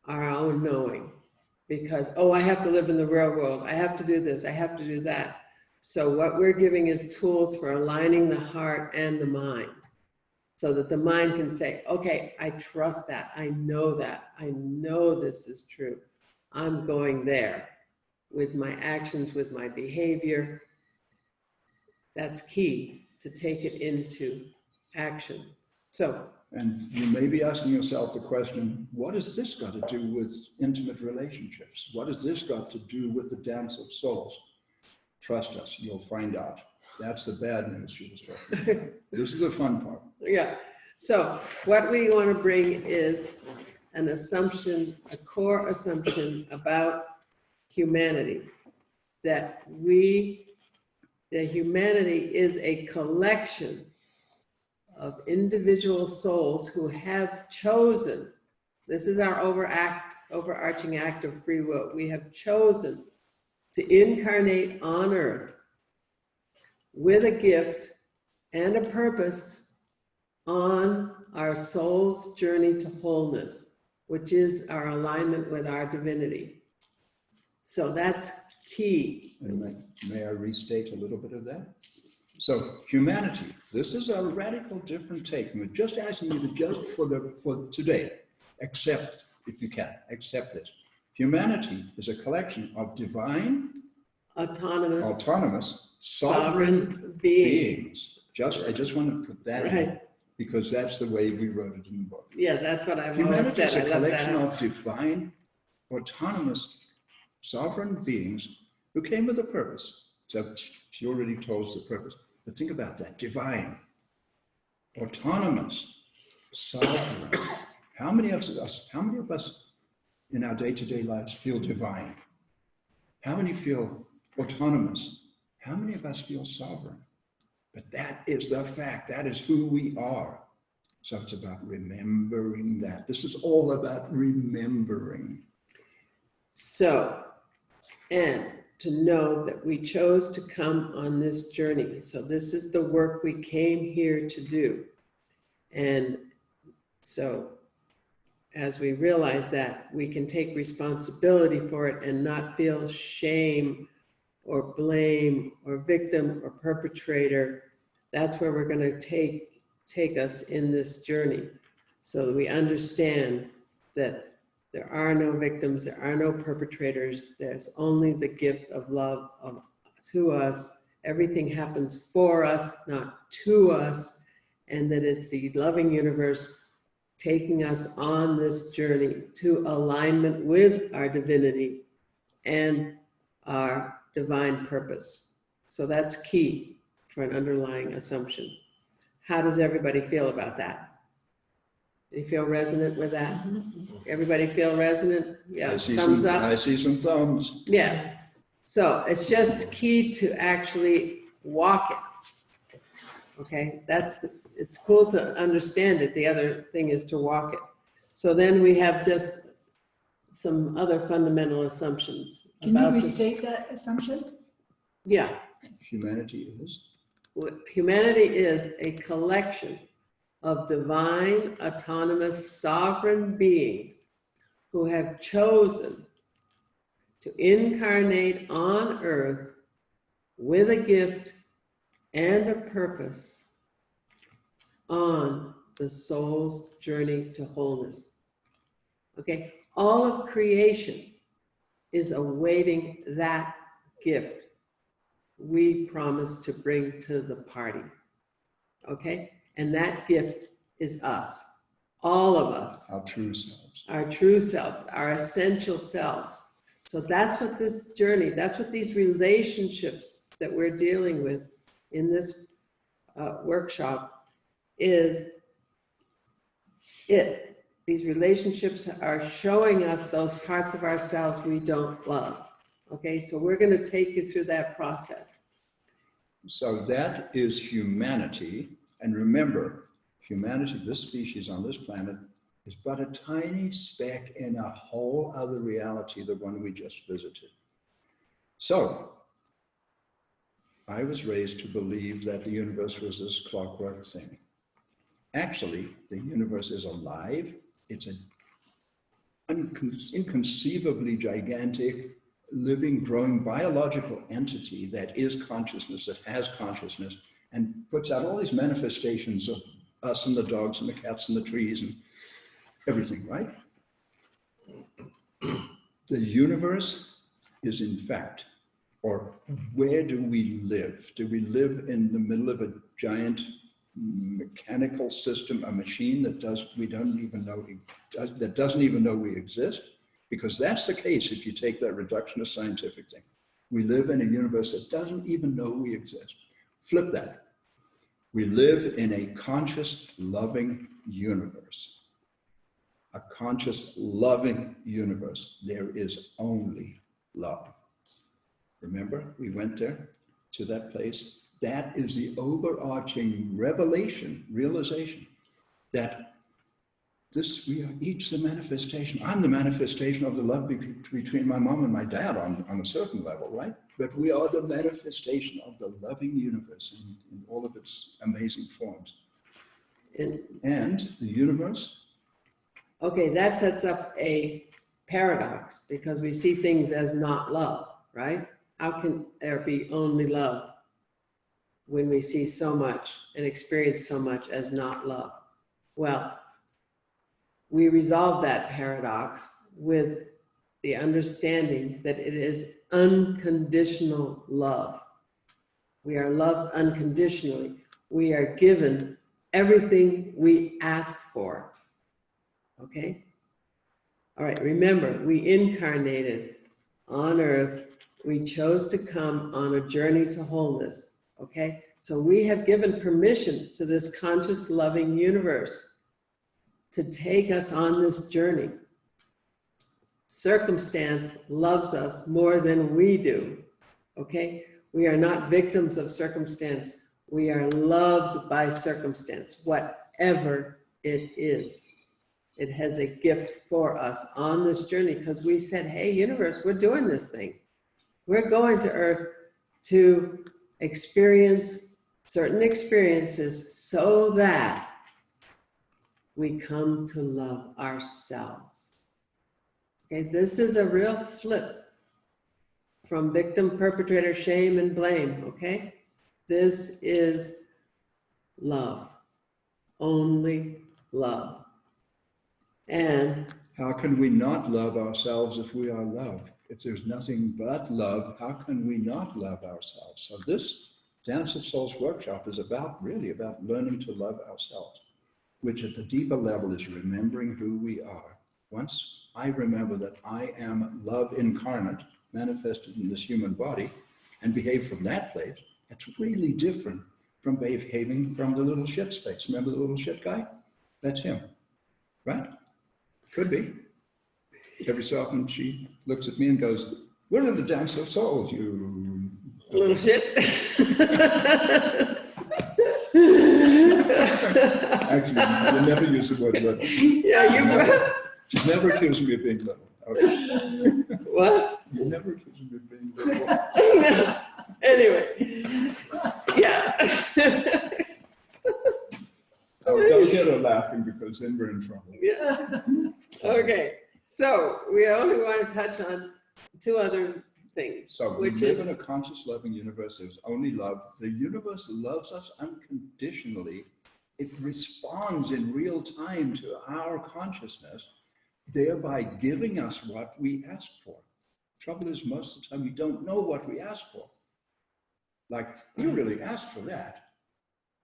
our own knowing. Because, oh, I have to live in the real world, I have to do this, I have to do that. So what we're giving is tools for aligning the heart and the mind, so that the mind can say, okay, I trust that, I know this is true. I'm going there with my actions, with my behavior. That's key, to take it into action. So, and you may be asking yourself the question, what has this got to do with intimate relationships? What has this got to do with the dance of souls? Trust us, you'll find out. That's the bad news she was talking about. This is the fun part. yeah. So what we want to bring is an assumption, a core assumption about humanity, that humanity is a collection of individual souls who have chosen, this is our overarching act of free will, we have chosen to incarnate on earth with a gift and a purpose on our soul's journey to wholeness, which is our alignment with our divinity. So that's key. May I restate a little bit of that? So humanity, this is a radical different take. We're just asking you to just for today, accept, if you can, accept it. Humanity is a collection of divine, autonomous, sovereign beings. I just want to put that in, because that's the way we wrote it in the book. Yeah, that's what I've always Humanity said. is a I love collection that. of divine, autonomous, sovereign beings who came with a purpose. So she already told us the purpose. But think about that: divine, autonomous, sovereign. How many of us in our day-to-day lives feel divine? How many feel autonomous? How many of us feel sovereign? But that is the fact. That is who we are. So it's about remembering that. This is all about remembering. So, and to know that we chose to come on this journey. So this is the work we came here to do. And so as we realize that, we can take responsibility for it and not feel shame or blame or victim or perpetrator. That's where we're going to take us in this journey, so that we understand that there are no victims, there are no perpetrators, there's only the gift of love to us. Everything happens for us, not to us, and that it's the loving universe taking us on this journey to alignment with our divinity and our divine purpose. So that's key for an underlying assumption. How does everybody feel about that? Do you feel resonant with that? Everybody feel resonant? Yeah, thumbs up. I see some thumbs. Yeah. So it's just key to actually walk it. Okay, it's cool to understand it. The other thing is to walk it. So then we have just some other fundamental assumptions. Can you restate that assumption? Yeah. Humanity is? Humanity is a collection of divine, autonomous, sovereign beings who have chosen to incarnate on earth with a gift and a purpose on the soul's journey to wholeness. Okay, all of creation is awaiting that gift we promise to bring to the party. Okay, and that gift is us, all of us. Our true selves. Our true self, our essential selves. So that's what this journey, that's what these relationships that we're dealing with in this workshop is it. These relationships are showing us those parts of ourselves we don't love. Okay, so we're going to take you through that process. So that is humanity. And remember, humanity, this species on this planet, is but a tiny speck in a whole other reality, the one we just visited. So I was raised to believe that the universe was this clockwork thing. Actually, the universe is alive. It's an inconceivably gigantic, living, growing biological entity that is consciousness, that has consciousness, and puts out all these manifestations of us and the dogs and the cats and the trees and everything, right? The universe is in fact, or where do we live? Do we live in the middle of a giant mechanical system, a machine that doesn't even know we exist? Because that's the case if you take that reductionist scientific thing. We live in a universe that doesn't even know we exist. Flip that. We live in a conscious, loving universe. A conscious, loving universe. There is only love. Remember, we went there to that place. That is the overarching realization that we are each the manifestation. I'm the manifestation of the love between my mom and my dad on a certain level, right? But we are the manifestation of the loving universe in all of its amazing forms. And the universe. Okay, that sets up a paradox because we see things as not love, right? How can there be only love when we see so much and experience so much as not love? Well, we resolve that paradox with the understanding that it is unconditional love. We are loved unconditionally. We are given everything we ask for. Okay? All right, remember, we incarnated on earth. We chose to come on a journey to wholeness. Okay? So we have given permission to this conscious, loving universe to take us on this journey. Circumstance loves us more than we do. Okay? We are not victims of circumstance. We are loved by circumstance, whatever it is. It has a gift for us on this journey because we said, hey, universe, we're doing this thing. We're going to Earth to experience certain experiences so that we come to love ourselves. Okay, this is a real flip from victim, perpetrator, shame, and blame, okay? This is love, only love. And how can we not love ourselves if we are love? If there's nothing but love, how can we not love ourselves? So this Dance of Souls workshop is really about learning to love ourselves, which at the deeper level is remembering who we are. Once I remember that I am love incarnate, manifested in this human body, and behave from that place, it's really different from behaving from the little shit space. Remember the little shit guy? That's him, right? Could be. Every so often she looks at me and goes, we're in the Dance of Souls, you little shit. Actually, you never use the word little. Yeah, you She's never accused me of being little. Okay. What? You never accused me of being little. Anyway, yeah. Oh, don't get her laughing because then we're in trouble. Yeah. Okay, so we only want to touch on two other things. So we which live is in a conscious, loving universe. There's only love. The universe loves us unconditionally. It responds in real time to our consciousness, thereby giving us what we asked for. Trouble is, most of the time, we don't know what we asked for. Like, you really asked for that.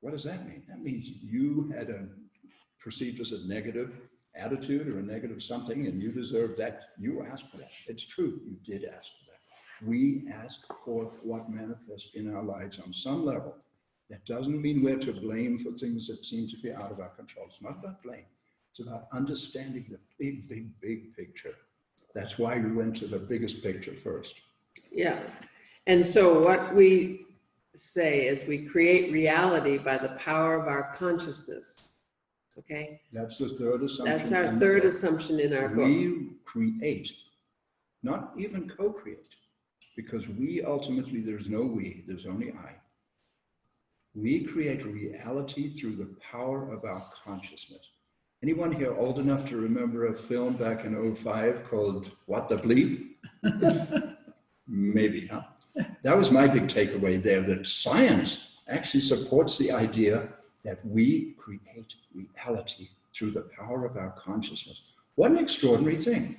What does that mean? That means you had perceived as a negative attitude or a negative something, and you deserve that. You asked for that. It's true. You did ask for that. We ask for what manifests in our lives on some level. That doesn't mean we're to blame for things that seem to be out of our control. It's not about blame. It's about understanding the big, big, big picture. That's why we went to the biggest picture first. yeah. And so what we say is we create reality by the power of our consciousness. Okay? That's the third assumption. That's our third assumption in our book. We create, not even co-create, because we ultimately, there's no we, there's only I. We create reality through the power of our consciousness. Anyone here old enough to remember a film back in '05 called What the Bleep? Maybe, huh? That was my big takeaway there, that science actually supports the idea that we create reality through the power of our consciousness. What an extraordinary thing.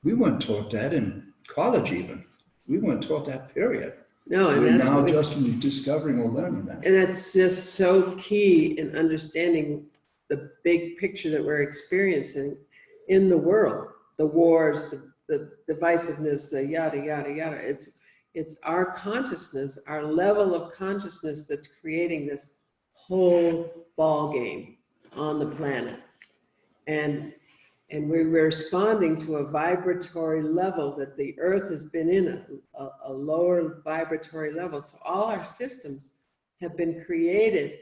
We weren't taught that in college even. We weren't taught that, period. No, and we're that's now what just discovering or learning that. and that's just so key in understanding the big picture that we're experiencing in the world, the wars, the divisiveness, the yada, yada, yada. It's our consciousness, our level of consciousness that's creating this whole ball game on the planet. And we're responding to a vibratory level that the earth has been in, a lower vibratory level. So all our systems have been created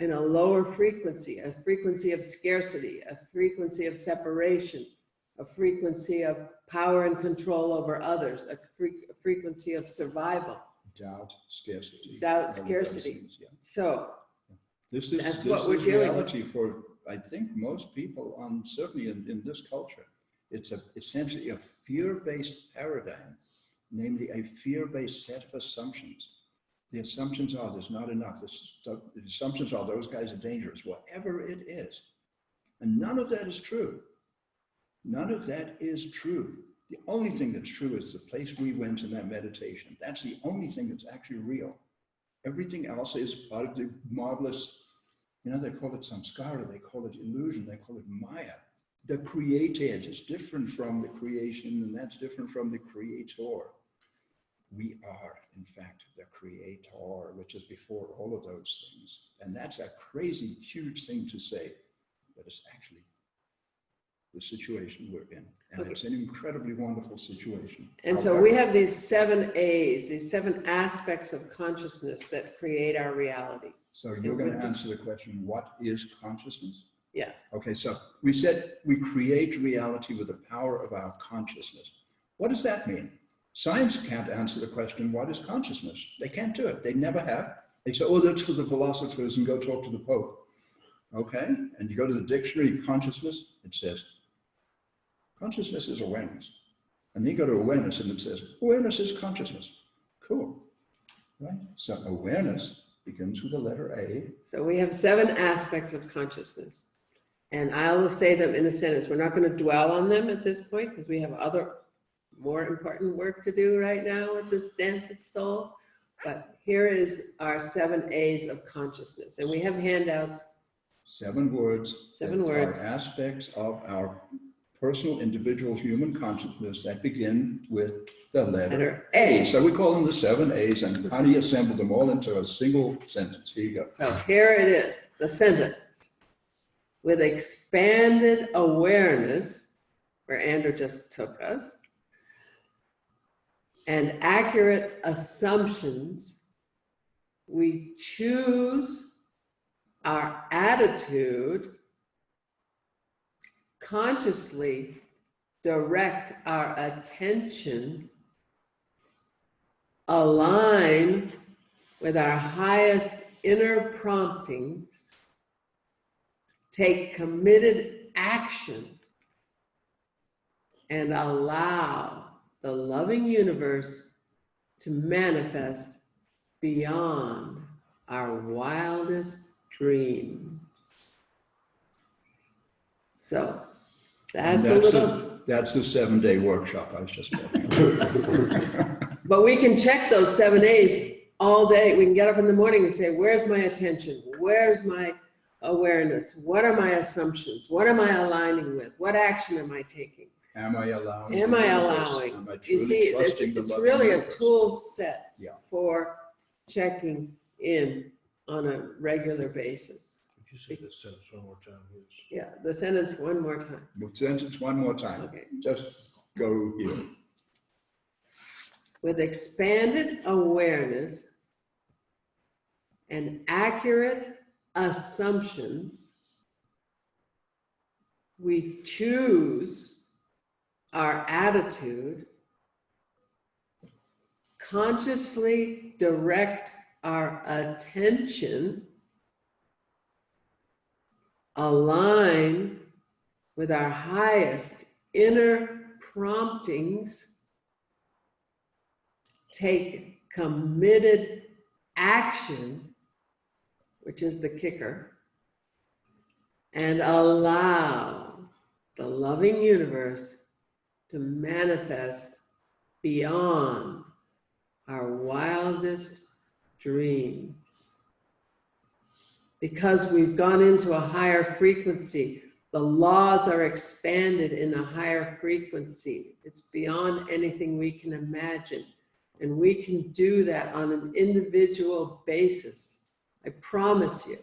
in a lower frequency, a frequency of scarcity, a frequency of separation, a frequency of power and control over others, a frequency of survival. Doubt, scarcity. Doubt, scarcity. Things, yeah. So This that's is what we're dealing with. reality for, I think, most people, certainly in this culture. It's essentially a fear-based paradigm, namely a fear-based set of assumptions. The assumptions are there's not enough. The assumptions are those guys are dangerous, whatever it is. And none of that is true. None of that is true. The only thing that's true is the place we went in that meditation. That's the only thing that's actually real. Everything else is part of the marvelous, they call it samskara, they call it illusion, they call it maya. The created is different from the creation, and that's different from the creator. We are, in fact, the creator, which is before all of those things. And that's a crazy, huge thing to say, but it's actually the situation we're in. And it's an incredibly wonderful situation. And so we have these 7 A's, these 7 aspects of consciousness that create our reality. So you're going to answer the question, what is consciousness? Yeah. Okay, so we said we create reality with the power of our consciousness. What does that mean? Science can't answer the question, what is consciousness? They can't do it. They never have. They say, oh, that's for the philosophers, and go talk to the Pope. Okay, and you go to the dictionary, consciousness, it says, consciousness is awareness. And then you go to awareness and it says, awareness is consciousness. Cool, right? So awareness begins with the letter A. So we have 7 aspects of consciousness. And I will say them in a sentence. We're not going to dwell on them at this point because we have other more important work to do right now with this dance of souls. But here is our 7 A's of consciousness. And we have handouts. 7 words. 7 words. Are aspects of our personal, individual, human consciousness that begin with the letter A. So we call them the 7 A's, and Connie assembled them all into a single sentence. Here you go. So here it is, the sentence. With expanded awareness, where Andrew just took us, and accurate assumptions, we choose our attitude, consciously direct our attention, align with our highest inner promptings, take committed action, and allow the loving universe to manifest beyond our wildest dreams. So that's a little. That's the 7-day workshop I was just talking about. But we can check those 7 A's all day. We can get up in the morning and say, where's my attention? Where's my awareness? What are my assumptions? What am I aligning with? What action am I taking? Am I allowing? Am I allowing? Am I You see, it's really a tool set for checking in on a regular basis. Could you say that sentence one more time, please? Yeah, the sentence one more time. The sentence one more time. Okay. Just go here. With expanded awareness and accurate assumptions, we choose our attitude, consciously direct our attention, align with our highest inner promptings, take committed action, which is the kicker, and allow the loving universe to manifest beyond our wildest dreams. Because we've gone into a higher frequency, the laws are expanded in a higher frequency. It's beyond anything we can imagine. And we can do that on an individual basis. I promise you.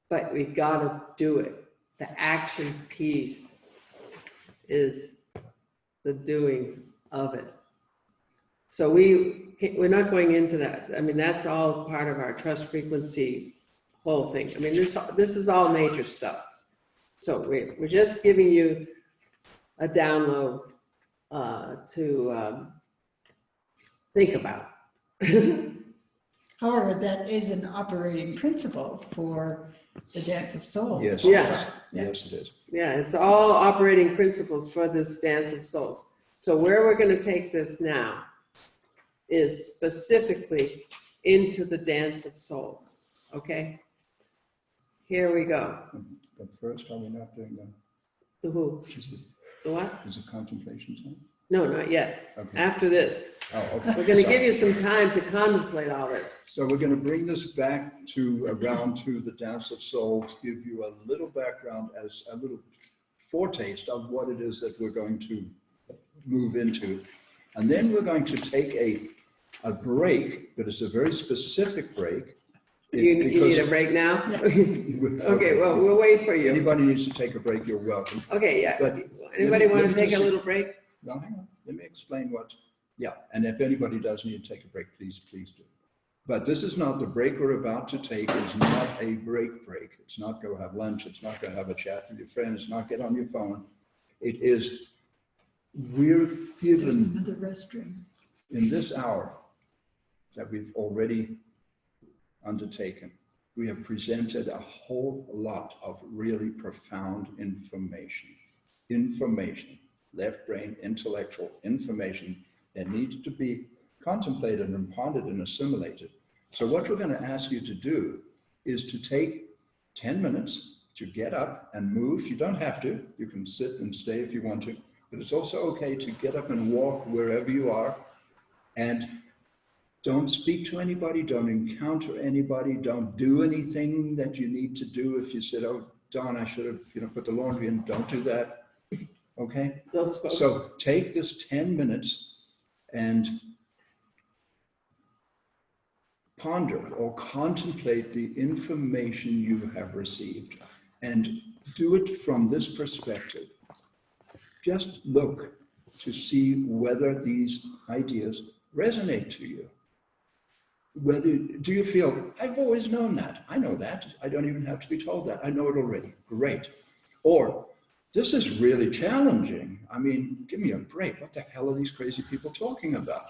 But we gotta do it. The action piece is the doing of it. So we're not going into that. I mean, that's all part of our trust frequency whole thing. I mean, this is all nature stuff. So we're just giving you a download to think about. However, that is an operating principle for the Dance of Souls. Yes. Yeah. Yes, it is. Yeah, it's all operating principles for this Dance of Souls. So where we're going to take this now is specifically into the Dance of Souls. Okay? Here we go. But first, are we not doing The who? Is it, The what? is it contemplation time? No, not yet. Okay. After this. Oh, okay. We're gonna Sorry. give you some time to contemplate all this. So we're going to bring this back to around to the Dance of Souls, give you a little background as a little foretaste of what it is that we're going to move into. And then we're going to take a break, but it's a very specific break. You need a break now? Okay, well, we'll wait for you. Anybody needs to take a break, you're welcome. Okay, yeah. But Anybody let want me to take a just- little break? No, hang on, let me explain what, yeah, and if anybody does need to take a break, please do. But this is not the break we're about to take, is not a break. It's not go have lunch, it's not go have a chat with your friends, it's not get on your phone. It is, we're There's given another restroom. in this hour that we've already undertaken, we have presented a whole lot of really profound information. Left brain, intellectual information that needs to be contemplated and pondered and assimilated. So what we're going to ask you to do is to take 10 minutes to get up and move. You don't have to. You can sit and stay if you want to. But it's also okay to get up and walk wherever you are. And don't speak to anybody. Don't encounter anybody. Don't do anything that you need to do. If you said, oh, Don, I should have put the laundry in. Don't do that. Okay? So take this 10 minutes and ponder or contemplate the information you have received and do it from this perspective. Just look to see whether these ideas resonate to you. Do you feel, I've always known that. I know that. I don't even have to be told that. I know it already. Great. Or, this is really challenging. I mean, give me a break. What the hell are these crazy people talking about?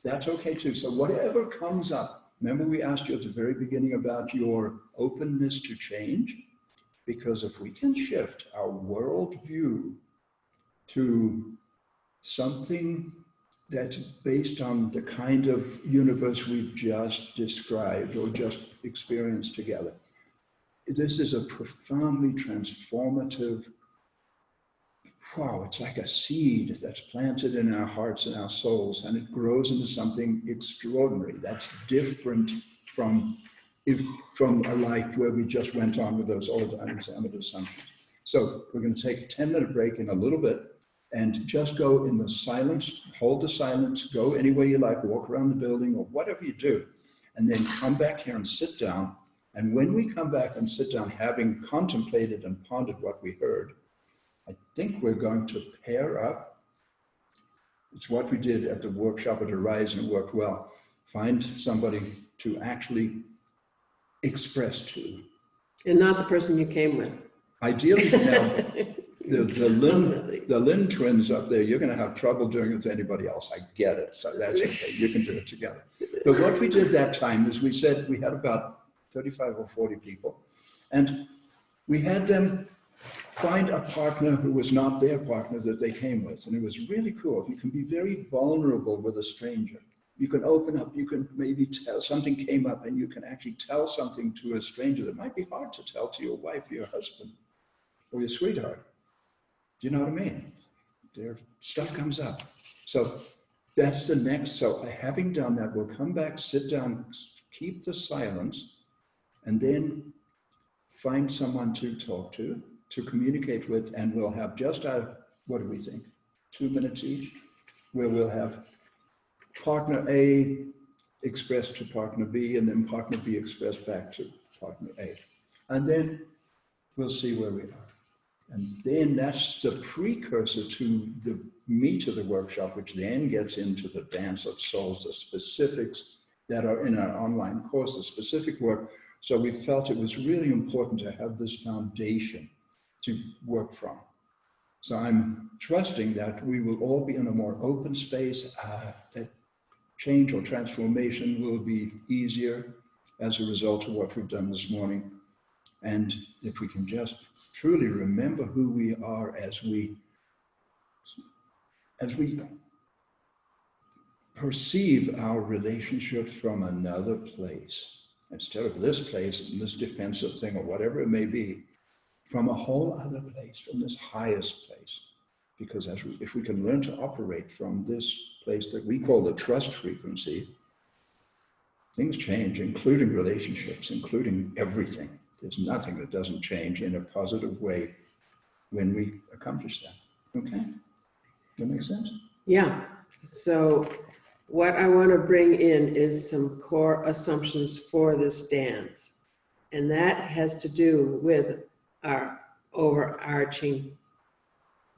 That's okay too. So whatever comes up, remember we asked you at the very beginning about your openness to change? Because if we can shift our worldview to something that's based on the kind of universe we've just described or just experienced together, this is a profoundly transformative, wow, it's like a seed that's planted in our hearts and our souls, and it grows into something extraordinary that's different from a life where we just went on with those old unexamined assumptions. So we're going to take a 10-minute break in a little bit and just go in the silence, hold the silence, go any way you like, walk around the building or whatever you do, and then come back here and sit down. And when we come back and sit down, having contemplated and pondered what we heard, I think we're going to pair up. It's what we did at the workshop at Arise, and it worked well. Find somebody to actually express to. And not the person you came with. Ideally, now, the Lynn twins up there, you're going to have trouble doing it with anybody else. I get it. So that's okay. You can do it together. But what we did that time is we said we had about 35 or 40 people, and we had them find a partner who was not their partner that they came with. And it was really cool. You can be very vulnerable with a stranger. You can open up, you can maybe tell something came up and you can actually tell something to a stranger that might be hard to tell to your wife or your husband or your sweetheart. Do you know what I mean? Their stuff comes up. So that's the next. So having done that, we'll come back, sit down, keep the silence, and then find someone to talk to communicate with, and we'll have just what do we think, 2 minutes each, where we'll have partner A express to partner B, and then partner B express back to partner A. And then we'll see where we are. And then that's the precursor to the meat of the workshop, which then gets into the dance of souls, the specifics that are in our online course, the specific work. So we felt it was really important to have this foundation to work from. So I'm trusting that we will all be in a more open space, that change or transformation will be easier as a result of what we've done this morning. And if we can just truly remember who we are as we perceive our relationships from another place, instead of this place and this defensive thing or whatever it may be, from a whole other place, from this highest place. Because if we can learn to operate from this place that we call the trust frequency, things change, including relationships, including everything. There's nothing that doesn't change in a positive way when we accomplish that. Okay? That makes sense? Yeah. So what I want to bring in is some core assumptions for this dance. And that has to do with our overarching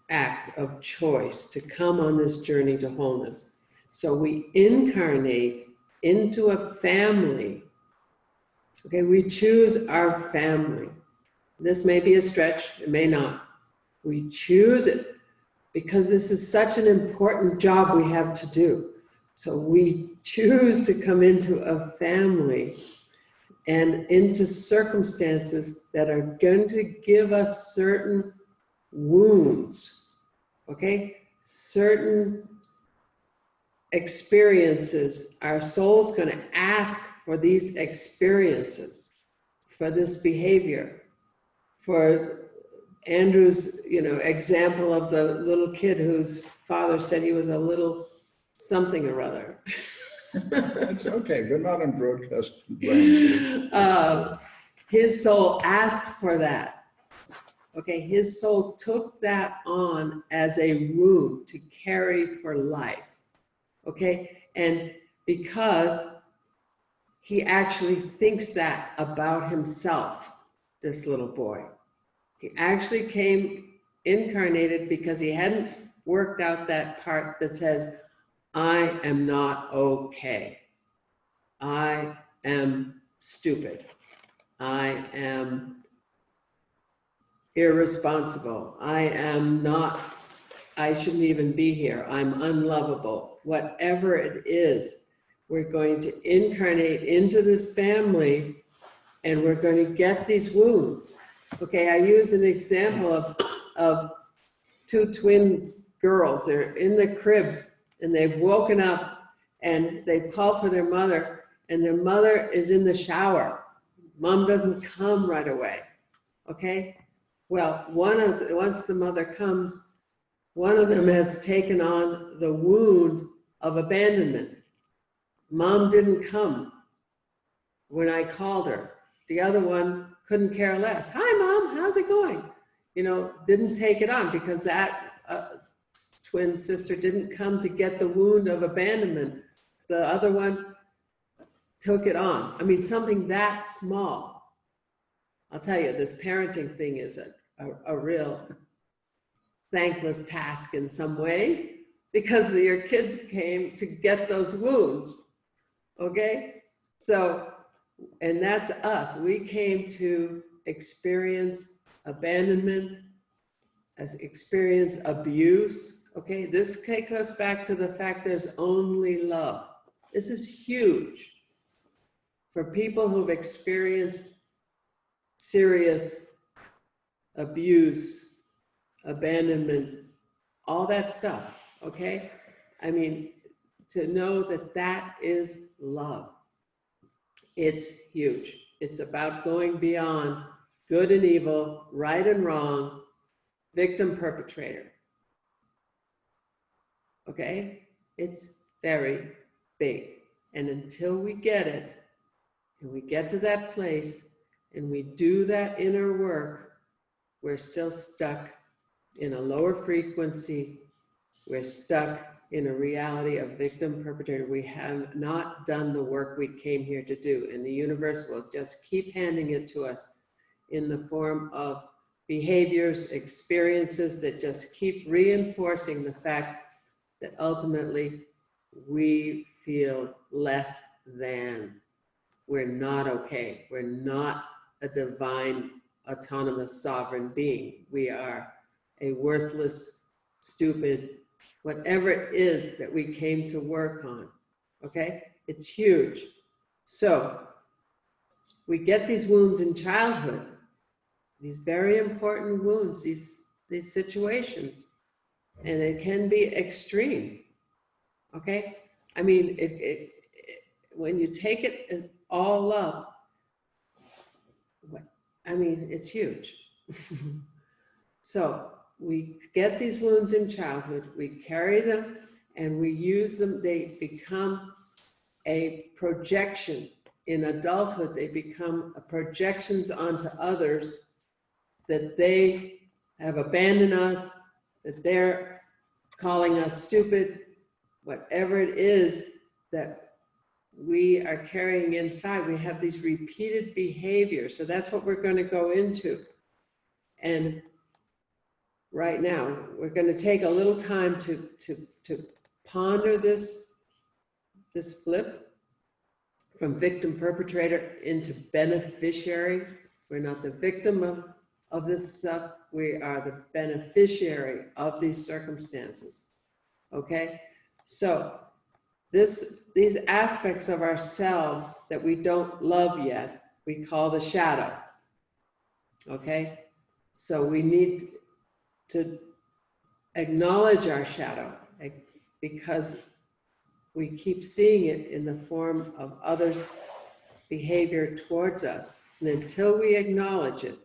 act of choice to come on this journey to wholeness. So we incarnate into a family. Okay, we choose our family. This may be a stretch, it may not. We choose it because this is such an important job we have to do. So we choose to come into a family and into circumstances that are going to give us certain wounds, okay? Certain experiences. Our soul's going to ask for these experiences, for this behavior, for Andrew's, example of the little kid whose father said he was a little something or other. It's okay. We're not on broadcast land. His soul asked for that. Okay, his soul took that on as a wound to carry for life. Okay, and because he actually thinks that about himself, this little boy. He actually came incarnated because he hadn't worked out that part that says, I am not okay. I am stupid. I am irresponsible. I shouldn't even be here. I'm unlovable. Whatever it is, we're going to incarnate into this family and we're going to get these wounds. Okay, I use an example of two twin girls. They're in the crib and they've woken up and they've called for their mother and their mother is in the shower. Mom doesn't come right away, okay? Well, once the mother comes, one of them has taken on the wound of abandonment. Mom didn't come when I called her. The other one couldn't care less. Hi, Mom, how's it going? Didn't take it on because that twin sister didn't come to get the wound of abandonment. The other one took it on. I mean, something that small. I'll tell you, this parenting thing is a real thankless task in some ways because your kids came to get those wounds, okay? So, and that's us. We came to experience abandonment, experience abuse, okay? This takes us back to the fact there's only love. This is huge for people who've experienced serious abuse, abandonment, all that stuff, okay? I mean, to know that that is love. It's huge. It's about going beyond good and evil, right and wrong, victim, perpetrator. Okay? It's very big. And until we get it, and we get to that place, and we do that inner work, we're still stuck in a lower frequency. We're stuck in a reality of victim perpetrator. We have not done the work we came here to do, and the universe will just keep handing it to us in the form of behaviors, experiences that just keep reinforcing the fact that ultimately we feel less than. We're not okay. We're not a divine, autonomous, sovereign being. We are a worthless, stupid, whatever it is that we came to work on, okay? It's huge. So we get these wounds in childhood, these very important wounds, these situations, and it can be extreme, okay? I mean, when you take it all up, I mean, it's huge. So we get these wounds in childhood, we carry them, and we use them. They become a projection. In adulthood, they become projections onto others that they have abandoned us, that they're calling us stupid, whatever it is that we are carrying inside. We have these repeated behaviors. So that's what we're going to go into. And right now, we're going to take a little time to ponder this flip from victim perpetrator into beneficiary. We're not the victim of this stuff. We are the beneficiary of these circumstances. Okay? So these aspects of ourselves that we don't love yet, we call the shadow. Okay? So we need to acknowledge our shadow because we keep seeing it in the form of others' behavior towards us. And until we acknowledge it,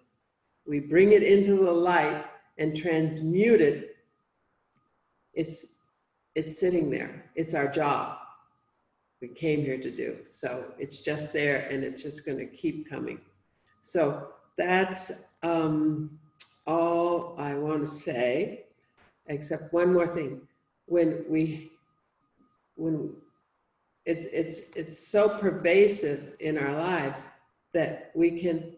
we bring it into the light and transmute it, it's sitting there. It's our job. We came here to do. So it's just there and it's just going to keep coming. So that's all I want to say, except one more thing. When it's so pervasive in our lives that we can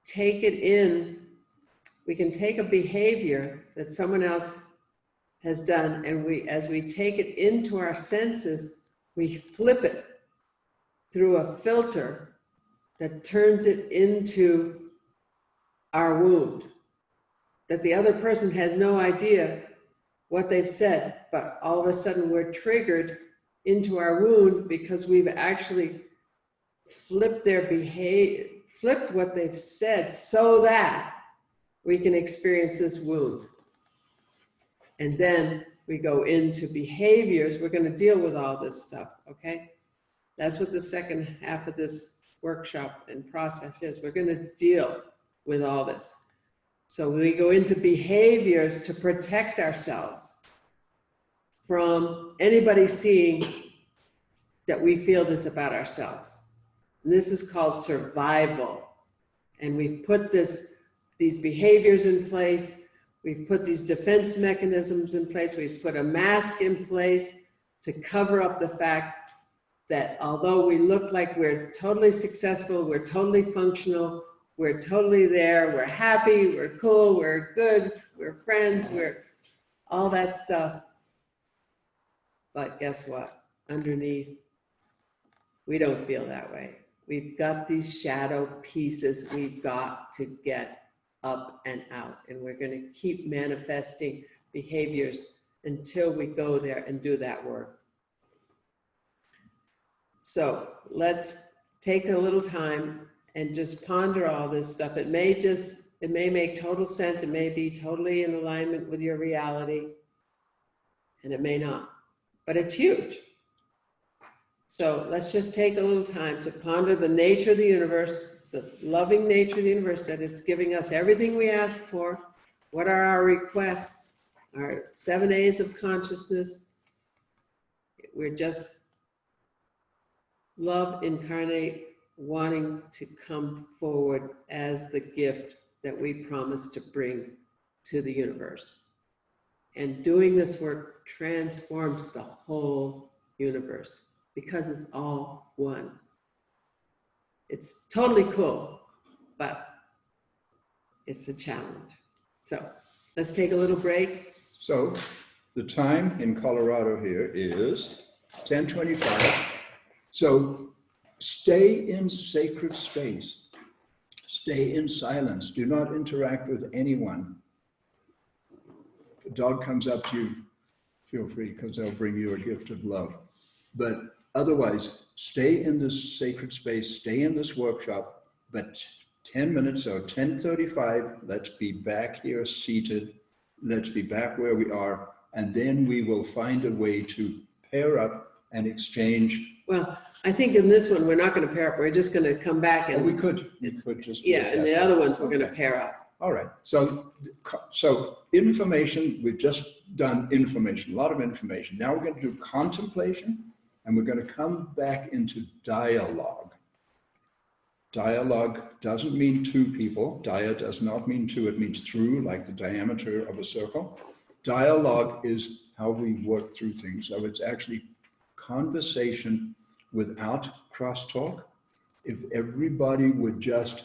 take it in, we can take a behavior that someone else has done, and as we take it into our senses, we flip it through a filter that turns it into our wound, that the other person has no idea what they've said, but all of a sudden we're triggered into our wound because we've actually flipped their behavior, flipped what they've said so that we can experience this wound. And then we go into behaviors. We're going to deal with all this stuff, okay? That's what the second half of this workshop and process is. We're going to deal with all this. So we go into behaviors to protect ourselves from anybody seeing that we feel this about ourselves. And this is called survival. And we've put these behaviors in place. We've put these defense mechanisms in place. We've put a mask in place to cover up the fact that although we look like we're totally successful, we're totally functional, we're totally there, we're happy, we're cool, we're good, we're friends, we're all that stuff. But guess what? Underneath, we don't feel that way. We've got these shadow pieces we've got to get up and out. And we're going to keep manifesting behaviors until we go there and do that work. So let's take a little time and just ponder all this stuff. It may make total sense. It may be totally in alignment with your reality, and it may not, but it's huge. So let's just take a little time to ponder the nature of the universe, the loving nature of the universe, that it's giving us everything we ask for. What are our requests? Our 7 A's of consciousness. We're just love incarnate, wanting to come forward as the gift that we promise to bring to the universe. And doing this work transforms the whole universe because it's all one. It's totally cool, but it's a challenge. So let's take a little break. So the time in Colorado here is 10:25. So stay in sacred space. Stay in silence. Do not interact with anyone. If a dog comes up to you, feel free, because they'll bring you a gift of love. But otherwise, stay in this sacred space, stay in this workshop, but 10 minutes, so 10:35, let's be back here seated. Let's be back where we are, and then we will find a way to pair up and exchange. Well, I think in this one, we're not going to pair up. We're just going to come back and We could just. yeah, and the other ones we're going to pair up. All right. So information, we've just done information, a lot of information. Now we're going to do contemplation, and we're going to come back into dialogue. Dialogue doesn't mean two people. Dia does not mean two. It means through, like the diameter of a circle. Dialogue is how we work through things. So it's actually conversation without crosstalk. If everybody would just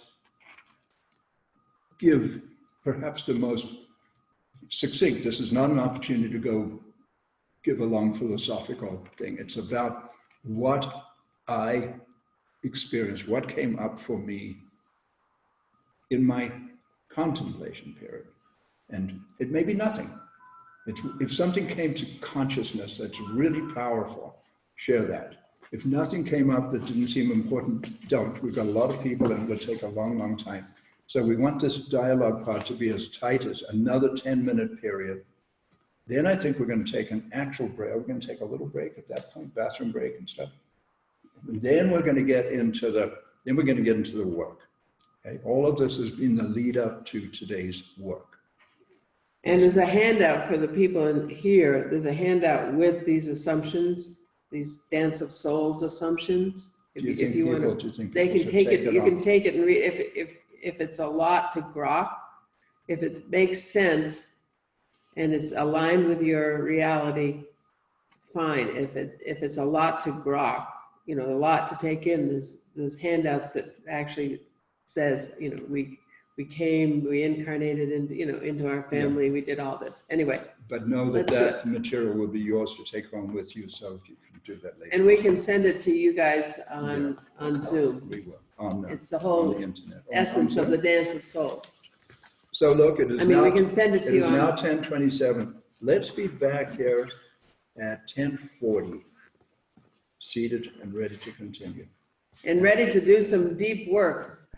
give perhaps the most succinct, this is not an opportunity to go give a long philosophical thing. It's about what I experienced, what came up for me in my contemplation period. And it may be nothing. If something came to consciousness that's really powerful, share that. If nothing came up that didn't seem important, don't. We've got a lot of people and it will take a long, long time. So we want this dialogue part to be as tight as another 10-minute period. Then I think we're going to take an actual break. We're going to take a little break at that point, bathroom break and stuff. And then we're going to get into the work. Okay? All of this has been the lead up to today's work. And there's a handout for the people in here. There's a handout with these assumptions, these dance of souls assumptions. Do you think they can should take it. You on? can take it and read. If it's a lot to grok, if it makes sense, and it's aligned with your reality, fine. If it's a lot to grok, a lot to take in. There's handouts that actually says, we came, we incarnated into our family, we did all this. Anyway. But know that material will be yours to take home with you, so you can do that later. And we can send it to you guys on Zoom. We will. It's the whole on the internet. essence of the dance of soul. So look, it is now, we can send it to you. It is now 10:27. Let's be back here at 10:40, seated and ready to continue. And ready to do some deep work.